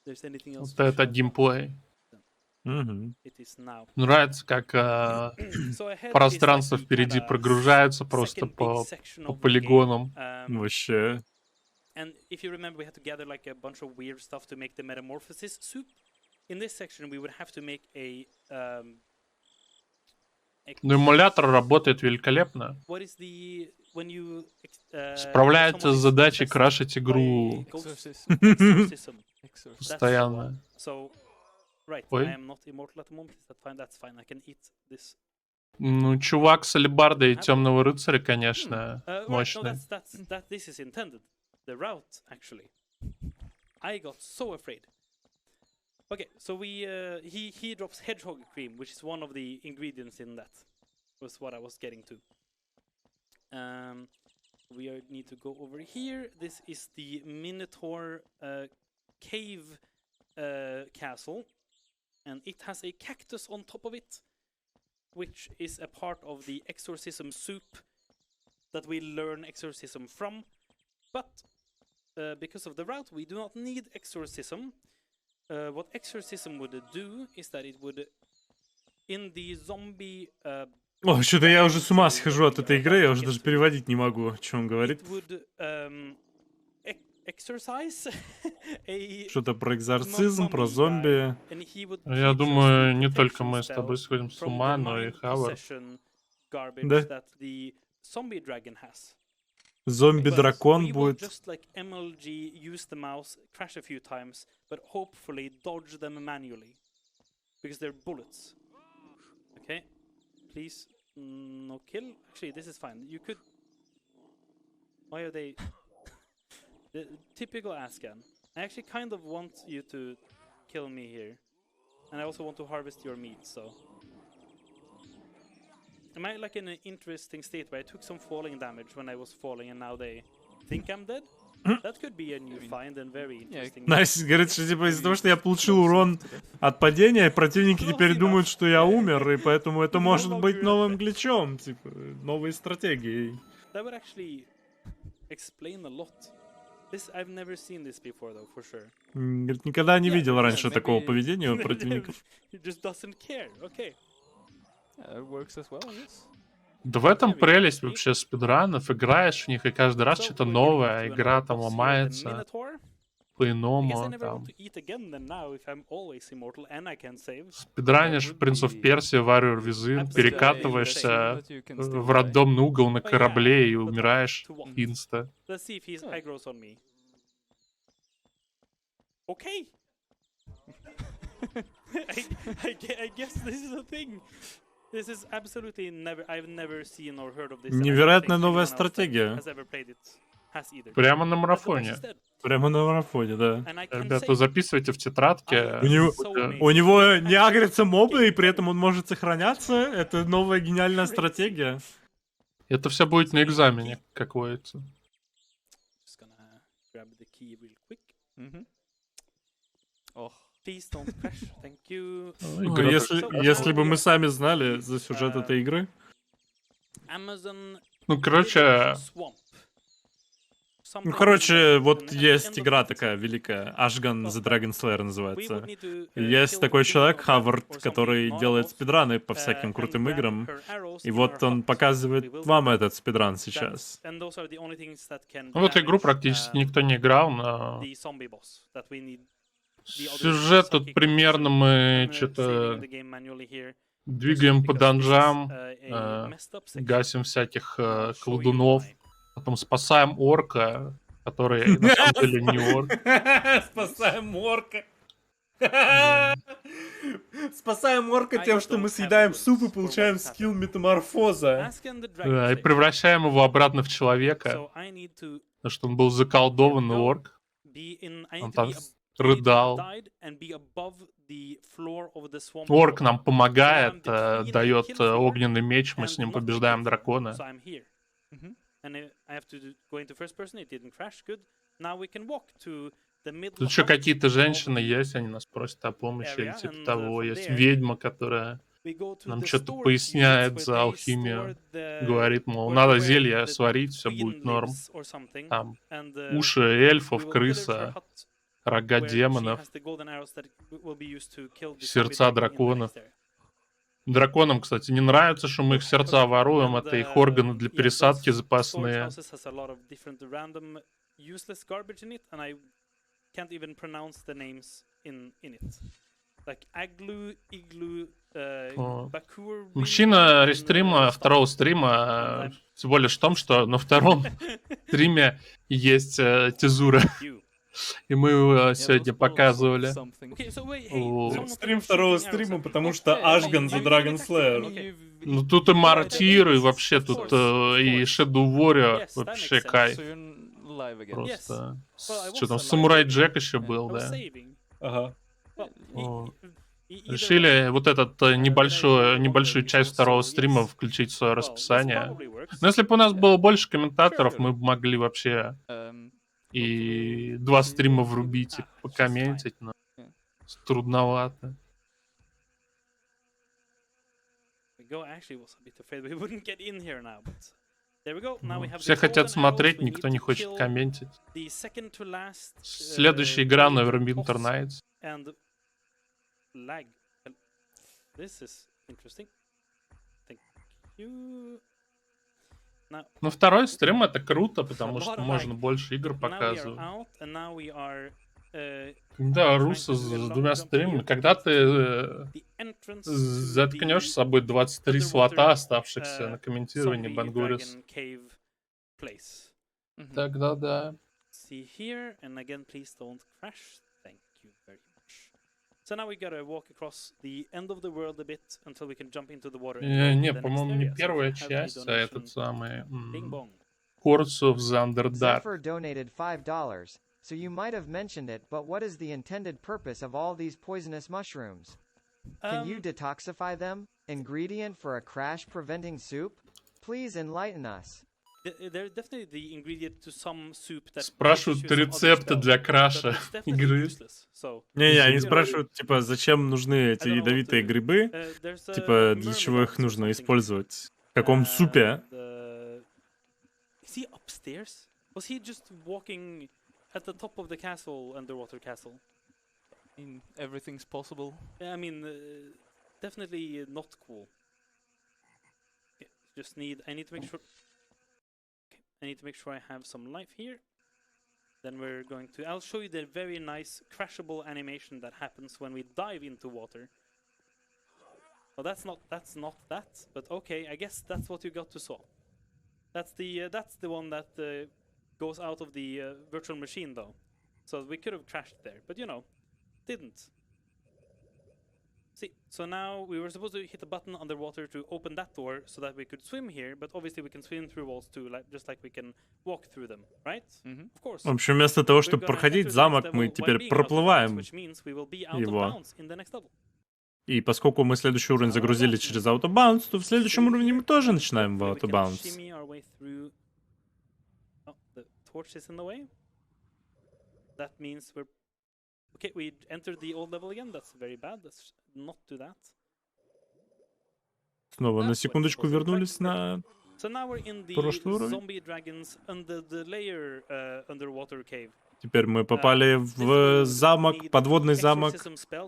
there's anything else. Вот это геймплей. It is now. Нравится, как So ahead пространство is like the впереди kinda прогружается просто second big по section of the game. полигонам. Вообще. And if you remember, we had to gather like a bunch of weird stuff to make the metamorphosis soup. In this section, we would have to make a. Но эмулятор работает великолепно. What is the when you Справляется с задачей крашить игру exorcism. постоянно. So, right, Ой. I am not immortal at the moment. Is that fine? That's fine. I can eat this. Ну, чувак с алебардой и темного рыцаря, конечно, Right, no, мощный. this is intended. The route, actually. I got so afraid. Okay, so he drops hedgehog cream, which is one of the ingredients in that. Was what I was getting to. we need to go over here. This is the Minotaur cave castle, and it has a cactus on top of it, which is a part of the exorcism soup that we learn exorcism from. But because of the route, we do not need exorcism. What exorcism would do is that it would, in the zombie... О, что-то я уже с ума схожу от этой игры, я уже даже переводить не могу, о чем он говорит. Что-то про экзорцизм, про зомби. Я думаю, не только мы с тобой сходим с ума, но и Хавард. Да. Зомби-дракон будет. Just like MLG, use the mouse, crash a few times, but hopefully dodge them manually, because they're bullets. Okay, please, no kill. Actually, this is fine. You could. Why are they? The typical Asghan. I actually kind of want you to kill me here, and I also want to harvest your meat. So. Am I like in an interesting state where I took some falling damage when I was falling and now they think I'm dead? That could be a new find and very interesting. Найс говорит, что типа из-за того, что я получил урон от падения, противники теперь думают, что я умер, и поэтому это может быть новым гличом, типа новой стратегией. That would actually explain a lot. This I've never seen this before though, for sure. Говорит, никогда не видел раньше такого поведения у противников. He just doesn't care. Okay. Works as well, yes. Да в этом прелесть вообще спидранов. Играешь в них, и каждый раз что-то новое. Игра там ломается по-иному. Там. Спидранишь Prince of Persia, Warrior Within, перекатываешься в рандомный угол на корабле и умираешь инста. Okay. I guess this is a thing. This is absolutely never. I've never seen or heard of this. Невероятная новая стратегия. Прямо на марафоне. Прямо на марафоне, да. Ребята, записывайте в тетрадке. У него не агрятся мобы, и при этом он может сохраняться. Это новая гениальная стратегия. Это все будет на экзамене, как водится. Please don't crash. Thank you. Если бы мы сами знали за сюжет этой игры. Ну, короче... Ну, короче, вот есть игра такая великая, Asghan the Dragon Slayer называется. Есть такой человек, Havrd, который делает спидраны по всяким крутым играм. И вот он показывает вам этот спидран сейчас. Ну, в эту игру практически никто не играл, но... Сюжет тут примерно мы что-то двигаем по данжам, гасим всяких колдунов, потом спасаем орка, который на самом деле не орк. Спасаем орка. Спасаем орка тем, что мы съедаем суп и получаем скилл метаморфоза. Да, и превращаем его обратно в человека, потому что он был заколдованный орк. Он там рыдал. Орк нам помогает, дает огненный меч, мы с ним побеждаем дракона. Тут еще какие-то женщины есть, они нас просят о помощи или типа того. Есть ведьма, которая нам что-то поясняет за алхимию. Говорит, мол, надо зелье сварить, все будет норм. Там уши эльфов, крыса, рога демонов, сердца драконов. Драконам, кстати, не нравится, что мы их сердца воруем, это их органы для пересадки запасные. Мужчина рестрима, второго стрима, всего лишь в том, что на втором стриме есть тезура. И мы его сегодня показывали. Стрим второго стрима, потому что Asghan the Dragon Slayer. Ну тут и Мартир, и вообще тут и Shadow Warrior, вообще кайф. Просто. Что там, Самурай Джек еще был, да? Ага. Решили вот этот небольшую часть второго стрима включить в свое расписание. Но если бы у нас было больше комментаторов, мы бы могли вообще и 2 стрима врубить и покомментить, но трудновато. Все хотят смотреть, никто не хочет комментить. Следующая игра Neverwinter Nights. Ну, второй стрим это круто, потому что можно больше игр показывать. Да, Руса с 2 стримами. Когда ты заткнешь с собой 23 слота, оставшихся на комментировании Бангурис, тогда да. So now we gotta walk across the end of the world a bit until we can jump into the water. Не, по-моему, не первая часть, а этот самый Courts of the Underdark. Zephyr donated $5, so you might have mentioned it, but what is the intended purpose of all these poisonous mushrooms? Can you detoxify them? Ingredient for a crash-preventing soup? Please enlighten us. They're definitely the ingredient to some soup that Спрашивают рецепты для краша игры. Не, они спрашивают, типа, зачем нужны эти ядовитые грибы? Типа, для чего их нужно использовать? В каком супе? Is he upstairs? Was he just walking at the top of the castle, underwater castle? I mean, everything's possible. I mean, definitely not cool. Okay, I need to make sure. I need to make sure I have some life here. Then we're going to... I'll show you the very nice crashable animation that happens when we dive into water. Oh, that's not that, but okay, I guess that's what you got to saw. That's the one that goes out of the virtual machine, though. So we could have crashed there, but you know, didn't. See, so now we were supposed to hit a button underwater to open that door so that we could swim here, but obviously we can swim through walls too, just like we can walk through them, right? Of course. В общем, вместо того, чтобы проходить замок, мы теперь проплываем его. И поскольку мы следующий уровень загрузили через Autobounce, то в следующем уровне мы тоже начинаем в Autobounce. Okay, we entered the old level again. That's very bad. Let's not do that. Снова на секундочку вернулись на So now we're in the прошлый уровень. zombie dragons under the layer underwater cave. Теперь мы попали в замок, подводный замок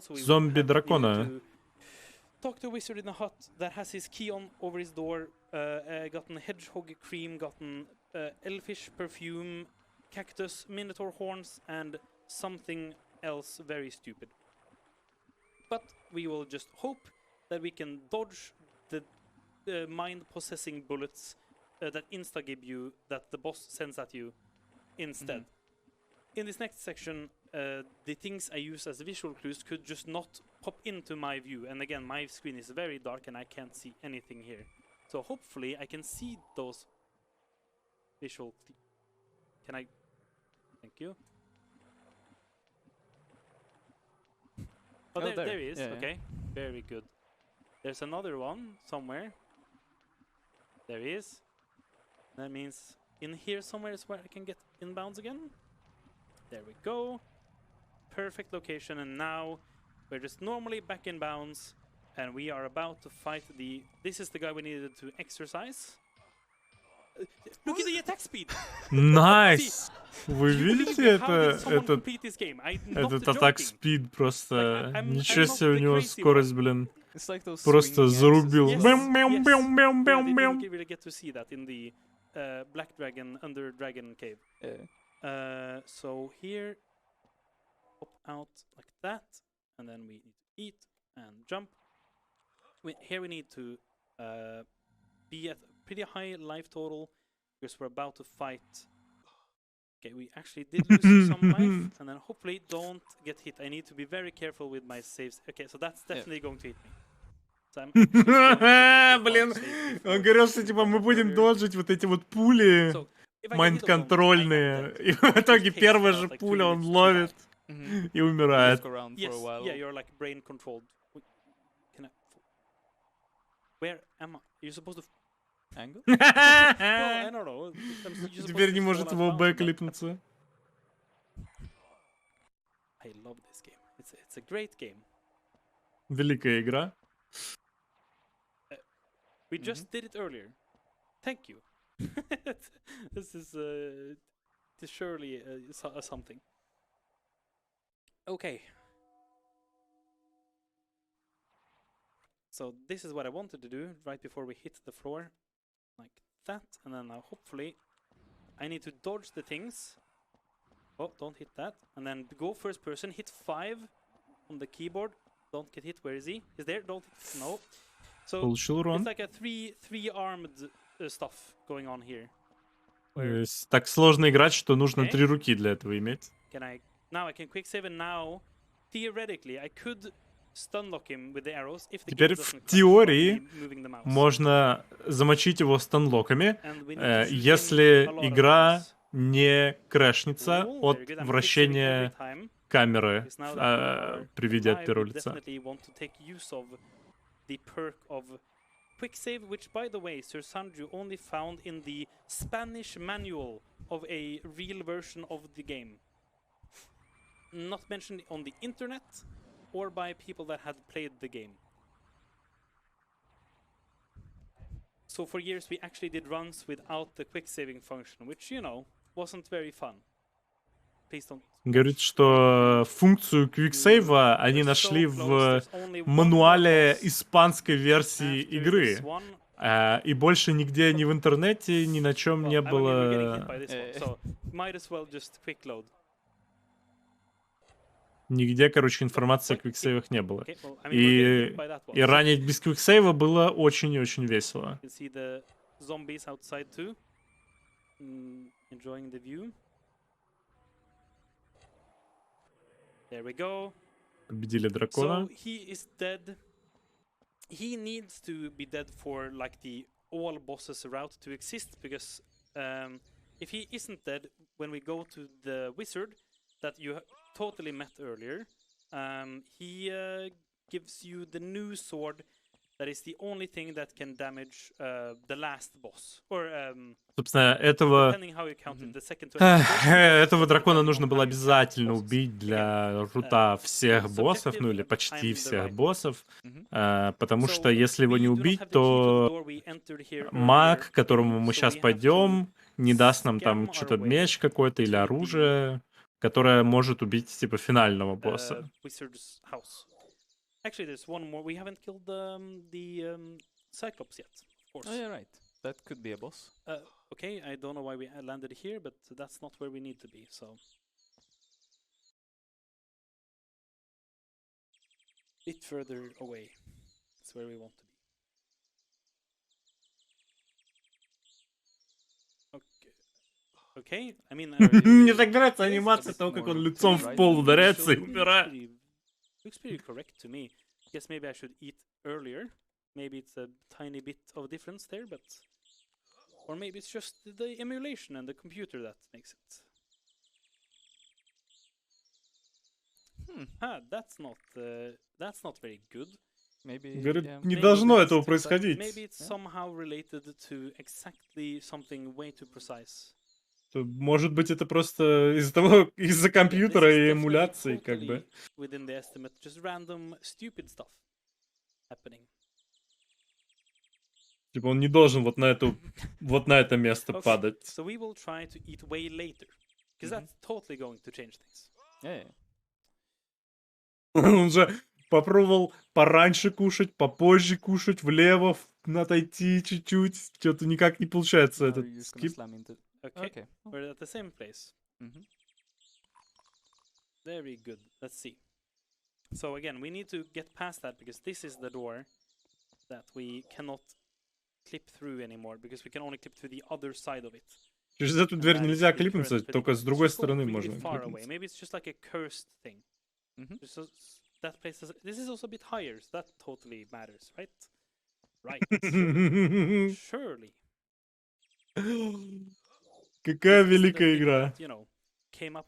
зомби-дракона. Talk to a wizard in a hut that has his key on over his door. Gotten hedgehog cream, gotten elfish perfume, cactus, minotaur horns, and something else very stupid. But we will just hope that we can dodge the mind-possessing bullets that insta-give you, that the boss sends at you instead. In this next section, the things I use as visual clues could just not pop into my view. And again, my screen is very dark and I can't see anything here. So hopefully I can see those visual clues. Can I? Thank you. Oh, there he is. Yeah, okay, very good. There's another one somewhere. There he is. That means in here somewhere is where I can get inbounds again. There we go. Perfect location, and now we're just normally back in bounds, and we are about to fight the... This is the guy we needed to exercise. Look at the attack speed! Найс! Вы видите этот атак спид просто... Ничего себе, у него скорость, блин. Просто зарубил. Бэм-бэм-бэм-бэм-бэм-бэм. You really get to see that in the Black Dragon under Dragon Cave. So here, pop out like that, and then we need to eat and jump. Here we need to be at pretty high life total because we're about to fight. Okay, we actually did lose some life, and then hopefully don't get hit. I need to be very careful with my saves. Okay, so that's definitely going to hit me. So I'm actually going to Блин, он говорил, что типа мы будем доджить вот эти вот пули майнд-контрольные. И в итоге первая же пуля он ловит и умирает. Yes, yeah, you're like brain controlled. Where am I? You're supposed to... Angle? Well, I don't know. You're supposed Теперь to не fall может out его mountain, but бэклипнуться. I love this game. It's a great game. Великая игра. We just did it earlier. Thank you. This is surely something. Okay. So this is what I wanted to do right before we hit the floor, like that, and then now hopefully I need to dodge the things. Oh, don't hit that. And then go first person, hit 5 on the keyboard. Don't get hit. Where is he? He's there. Don't hit. No. So Получил урон. it's like a three-armed stuff going on here. Так сложно играть, что нужно Okay. 3 руки для этого иметь. Now I can quick save, and now theoretically I could stun lock him with the arrows if the Теперь game в doesn't теории crash while moving the mouse. можно замочить его станлоками, And we need to shoot him если a lot of игра times. не крэшнется Ooh, от very good. I'm quick saving every вращения time, камеры because now that we are при виде от live, первого we лица. definitely want to take use of the perk of quick save, which by the way, Sir Sandru only found in the Spanish manual of a real version of the game. Not mentioned on the internet or by people that had played the game. So for years we actually did runs without the quick saving function, which, you know, wasn't very fun. Please don't. Говорит, что функцию квиксейва они нашли в мануале испанской версии игры. И больше нигде ни в интернете, ни на чем не было... Нигде, короче, информации о квиксейвах не было. И ранить без квиксейва было очень и очень весело. Победили дракона. He needs to be dead for like the all bosses route to exist, because if he isn't dead when we go to the wizard that you totally met earlier, he gives you the new sword that is the only thing that can damage the last boss. Or собственно, этого дракона нужно было обязательно убить для рута всех боссов, ну или почти всех боссов, потому что если его не убить, то маг, к которому мы сейчас пойдем, не даст нам там что-то меч какой-то или оружие, которое может убить типа финального босса. Actually, there's one more. We haven't killed the Cyclops yet, of course. Oh, yeah, right. That could be a boss. Okay, I don't know why we landed here, but that's not where we need to be, so... Bit further away. That's where we want to be. Okay, I mean... Мне так нравится анимация того, как он лицом в пол ударяется и умирает. Looks pretty correct to me. Guess maybe I should eat earlier. Maybe it's a tiny bit of difference there, but... Or maybe it's just the emulation and the computer that makes it. That's not very good. Maybe, говорит, не должно этого происходить. Maybe it's somehow related to exactly something way too precise. Может быть, это просто из-за компьютера и эмуляции, как бы. Within the estimate, just random stupid stuff happening. Типа он не должен вот на это место падать. So we will try to eat way later, because that's totally going to change things. Yeah. Он же попробовал пораньше кушать, попозже кушать, влево отойти чуть-чуть. Что-то никак не получается этот скип. Okay, we're at the same place. Very good. Let's see. So again, we need to get past that, because this is the door that we cannot clip through anymore, because we can only clip through the other side of it. Через эту дверь нельзя клипнуться, только с другой стороны можно клипнуться. Maybe it's just like a cursed thing. That place is, this is also a bit higher, so that totally matters, right? Right. Surely. Какая великая игра.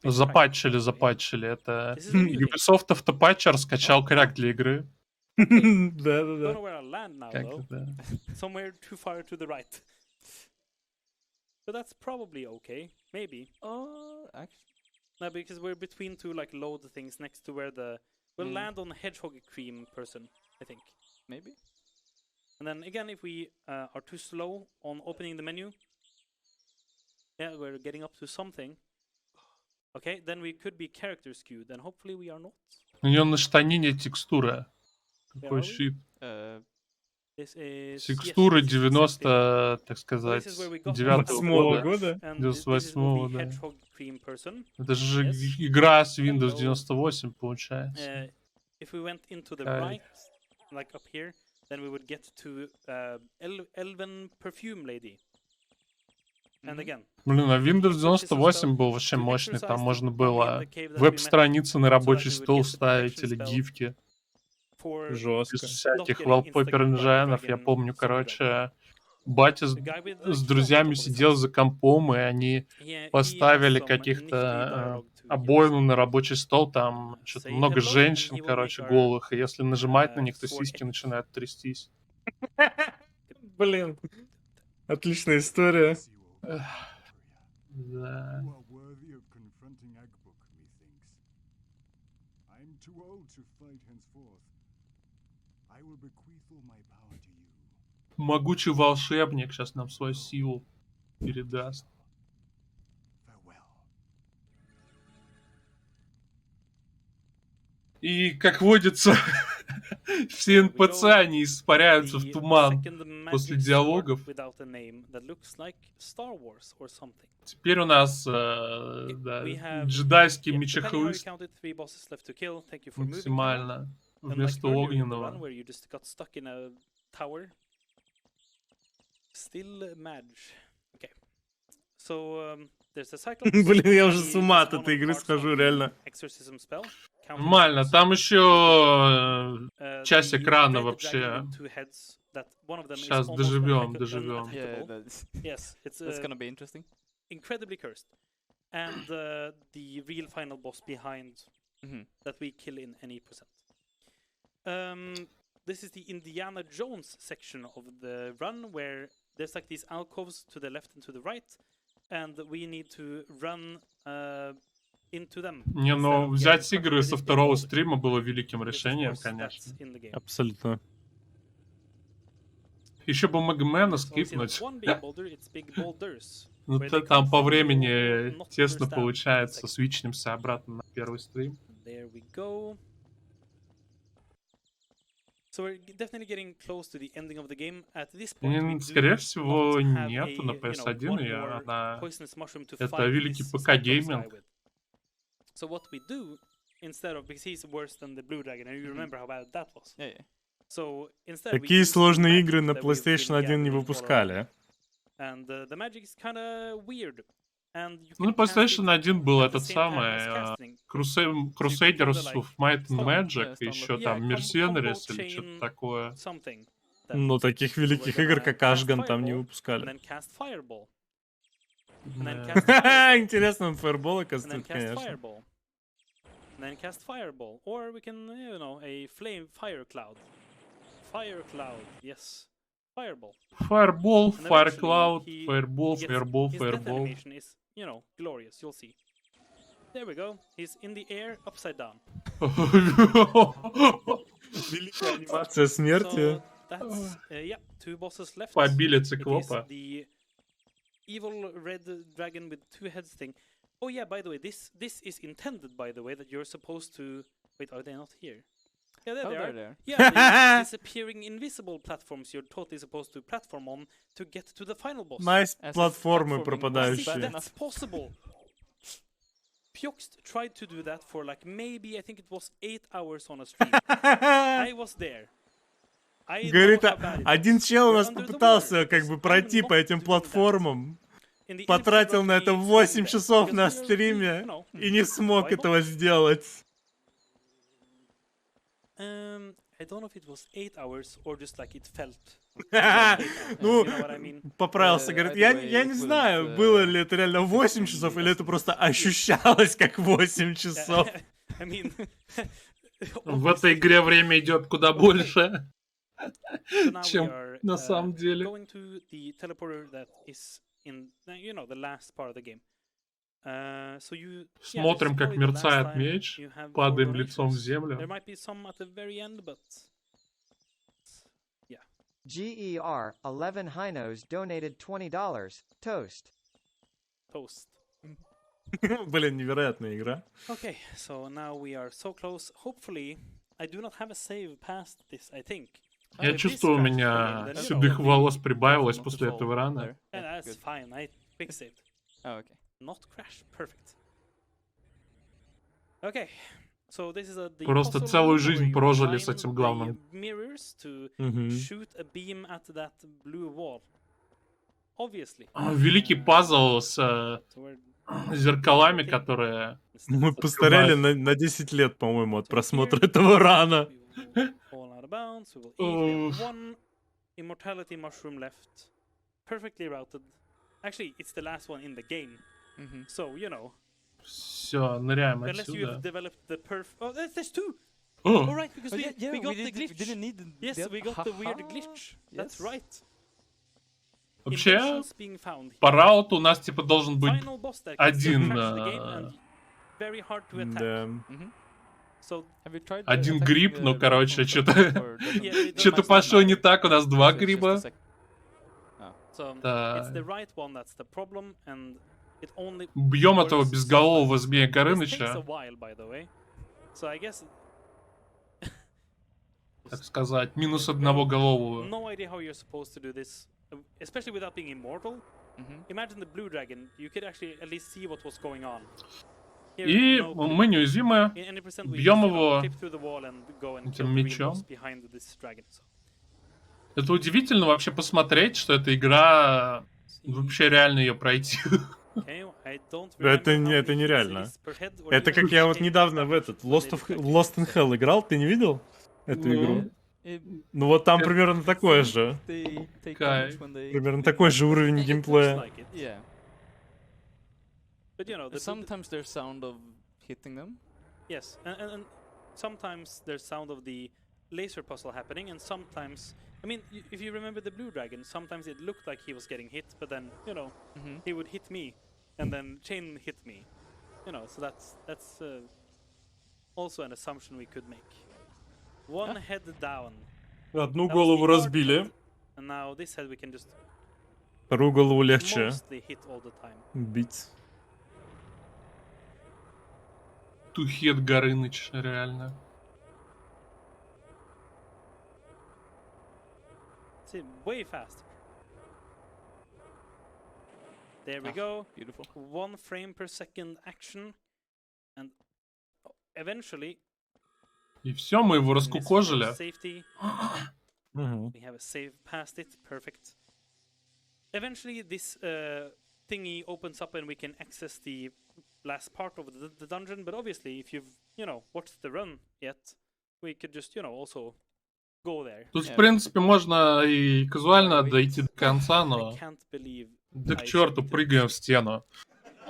Запатчили. Это Ubisoft автопатчер скачал кряк для игры. Don't Да-да-да. know where I'll land now, Как though. это? Somewhere too far to the right. But that's probably okay. Maybe. Actually, No, because we're between two like load things next to where the we'll land on the hedgehog cream person, I think. maybe. And then again, if we are too slow on opening the menu, yeah, we're getting up to something. Okay, then we could be character skewed, and hopefully we are not. У него на штанине текстура. Where Какой are we? щит. This is Текстуры yes, this is exactly. 90, так So сказать, this is where we got 9-го 8-го года. года. and this is where 98-го, the да. hedgehog cream person. Это же Yes. игра с Windows Hello. 98, получается. If we went into the Кайф. right, like up here, then we would get to Elven Perfume Lady. And again, Блин, а Windows If this is 98 spell, был вообще to мощный. Там exercise можно the mummy in было the cave that we met, веб-страницы на рабочий we would стол get the ставить protection или spell гифки. for Без Жестко. всяких getting wallpaper Instagram engine. Я Dragon помню, Zombie короче, батя the guy with the с crown on друзьями top of his сидел house. за компом, и они He поставили has some nifty каких-то dialogue to обоину на рабочий стол, там что-то Say много hello, and женщин, he will короче, make our, голых, и если нажимать на них, то sword сиськи начинают трястись. Блин. Отличная история. Эх, да. You are worthy of confronting Agbook, methinks. I am too old to fight henceforth. I will bequeath all my power to you. Могучий волшебник сейчас нам свою силу передаст. Farewell. И, как водится, все НПЦ, они испаряются в туман после диалогов. Теперь у нас да, джедайский мечехлыст максимально вместо огненного. Блин, я уже с ума от этой игры схожу, реально. Нормально, там еще часть экрана вообще. Сейчас доживем. Yeah, that's gonna be interesting. Incredibly cursed. And the real final boss behind that we kill in any percent. This is the Indiana Jones section of the run where there's like these alcoves to the left and to the right, and we need to run into them. Не, ну взять игры со второго стрима было великим решением, конечно. Абсолютно. Еще бы Магмена скипнуть. Ну там по времени тесно получается, свичнемся обратно на первый стрим. There we go. So we're definitely getting close to the ending of the game. At this point, we do Скорее всего, not have нету на a, PS1, и one more она... poisonous mushroom to Это fight великий this ПК-гейминг. guy with. So what we do, instead of, because he's worse than the blue dragon, and you remember how bad that was. Yeah, yeah. So instead Такие we use the сложные magic игры на that we've been PlayStation 1 не gathering all выпускали. around. And the magic is kind of weird. And you Ну, can cast it PlayStation 1 был at the этот same time самый as casting. Crusaders like, of Might and stone. Magic, Yeah, еще Yeah, там Mercenaries combo или что-то chain такое. Something. Но таких великих игр, как Asghan, там не And выпускали. then cast fireball. And Да. then cast fireball. Интересно, он фаербол, And then оказывается, cast конечно. fireball. And then cast fireball. Or we can, a flame fire cloud. Fire cloud, yes. Fireball. Fireball, And Fire eventually Cloud, he Fireball, gets- Fireball, his death Fireball. animation is, glorious, you'll see. There we go. He's in the air, upside down. Великая анимация смерти. So that's, yeah, 2 bosses left. Побили It is циклопа. the evil red dragon with 2 heads thing. Oh yeah, by the way, this is intended, by the way, that you're supposed to... Wait, are they not here? Yeah, there Oh, they are. there. Yeah, these disappearing invisible platforms you're totally supposed to platform on to get to the final boss. Nice As if платформы platforming was As if пропадающие. bad that's possible. Pyoxt tried to do that for like maybe, I think it was 8 hours on a stream. I was there. I know Говорит, how bad it один was. чел у You're нас under the попытался water. как бы I'm пройти not по этим doing that. платформам, In the потратил на это infinite 8 stream часов because на we are- стриме we, и не смог why not? этого сделать. I don't know if it was 8 hours or just like it felt. Ну, You know what I mean? поправился, говорит, я не знаю, было ли это реально 8 часов, или это просто ощущалось как 8 часов. I mean, В этой игре время идет куда больше, So now we чем are на самом деле. going to the teleporter that is in, you know, the last part of the game. So you, yeah, this is Смотрим, как probably the last мерцает time меч. you have 4 Падаем лицом в donations. There землю. might be some at the very end, but yeah. GER 11 Hinos donated $20. Toast. Toast. Блин, невероятная игра. Okay, so now we are so close. Hopefully, I do not have a save past this, I think. Я чувствую, у меня седых волос прибавилось после этого рана. And that's fine, I quick saved. Oh, okay. Not crash, perfect. Okay, so this is the Просто puzzle целую room жизнь where you прожили line с этим the главным. mirrors to Мгм. shoot a beam at that blue wall. Obviously. Великий пазл с So we're зеркалами, которые... Мы постарели на 10 лет, по-моему, от просмотра этого рана. we will fall out of bounds, we will eat. We have one immortality mushroom left. Perfectly routed. Actually, it's the last one in the game. So, you know, Все, ныряем unless you have отсюда. developed the Oh, there's two! О, All right, because we got the We glitch. didn't need Yes, the we got the weird haha. glitch. That's Yes. right. вообще, Inventions being found. по рауту у нас типа должен быть Final boss that can still один, crash the game and very hard to attack. Да. So Have you tried один attacking гриб, the ну, rock короче, from что-то the top, or doesn't- yeah, it что-то doesn't пошло не matter. так, у нас два So it's just гриба. a sec- So Да. it's the right one that's the problem, and it only Бьем этого works безголового sometimes. змея This takes a Горыныча, while, by the way. So I guess так сказать, минус одного голового. no idea how you're supposed to do this, especially without being immortal. Imagine the blue dragon. You could actually at least see what was going on. Here, И no, мы неуязвимы. in any percent we бьем just, его clip through the wall and go and этим kill the real мечом. boss behind this dragon. So, Это удивительно вообще посмотреть, что эта игра вообще реально ее пройти. okay, I don't Это remember how это many hits нереально. it is per head, or Это do you как have я вот any недавно в damage этот related Lost in Hell играл, ты не видел эту игру? Ну вот там примерно такое же. They take Кайф. damage when they- Примерно такой же уровень It looks геймплея. like it. Yeah. But you know, Sometimes there's sound of hitting them. yes, and sometimes there's sound of the laser puzzle happening, and sometimes, I mean, if you remember the blue dragon, sometimes it looked like he was getting hit, but then, you know, he would hit me, and then Chain hit me, you know. So that's also an assumption we could make. One head down, Одну That was голову the hard разбили, part, and now this head we can just вторую голову легче mostly hit all the time. бить. Тухет Горыныч, реально. See, way faster. There we go. Beautiful. 1 frame per second action, and eventually И все, мы его in this for раскукожили. safety Мгм. we have a save past it. Perfect. Eventually this thingy opens up and we can access the last part of the dungeon, but obviously if you've, you know, watched the run yet, we could just, you know, also go there. Тут, в принципе, можно и казуально дойти до конца, I но... can't believe Да к I черту, cheated. прыгаем в стену.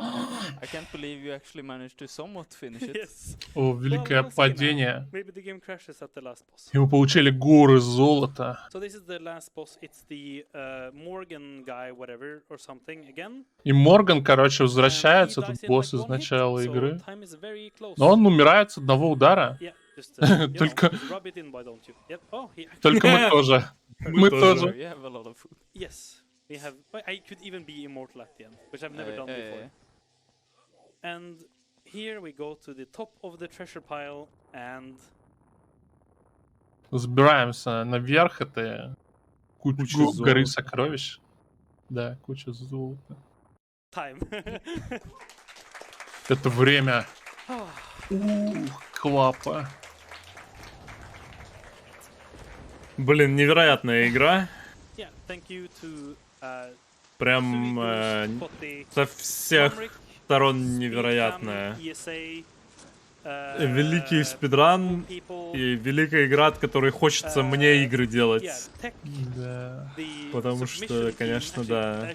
I can't believe you actually managed to somewhat finish it. Yes. О, великое Well, we'll see now. падение. Maybe the game crashes at the last boss. И мы получили горы золота. So this is the last boss. It's the Morgan guy, whatever, or something again. И Морган, короче, And возвращается, he dies этот in босс like из one hit, начала so игры. time is very close. Но он умирает с одного удара. Yeah, just you know, Только- just rub it in, why don't you? Yep. Oh, he actually, Только мы тоже. Мы тоже. тоже. You have a lot of food. yes, we have. I could even be immortal at the end, which I've never done before. Yeah. And here we go to the top of the treasure pile, and Забираемся наверх, это Куча горы золота. сокровищ. Да, куча золота. time. Это время. Ух, клапа. Блин, невероятная игра. Yeah, thank you to Прям Suvikus, Kotti, со всех Tomrik, сторон Speedcam, невероятная. ESA, Великий спидран и великая игра, от которой хочется мне игры делать. Да. Потому что, конечно, да,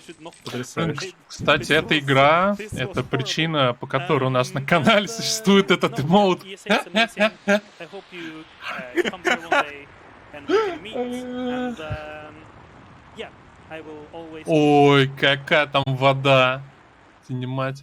потрясающе. Кстати, эта игра, это причина, по которой у нас на канале существует этот эмоут. Ой, какая там вода. Снимать.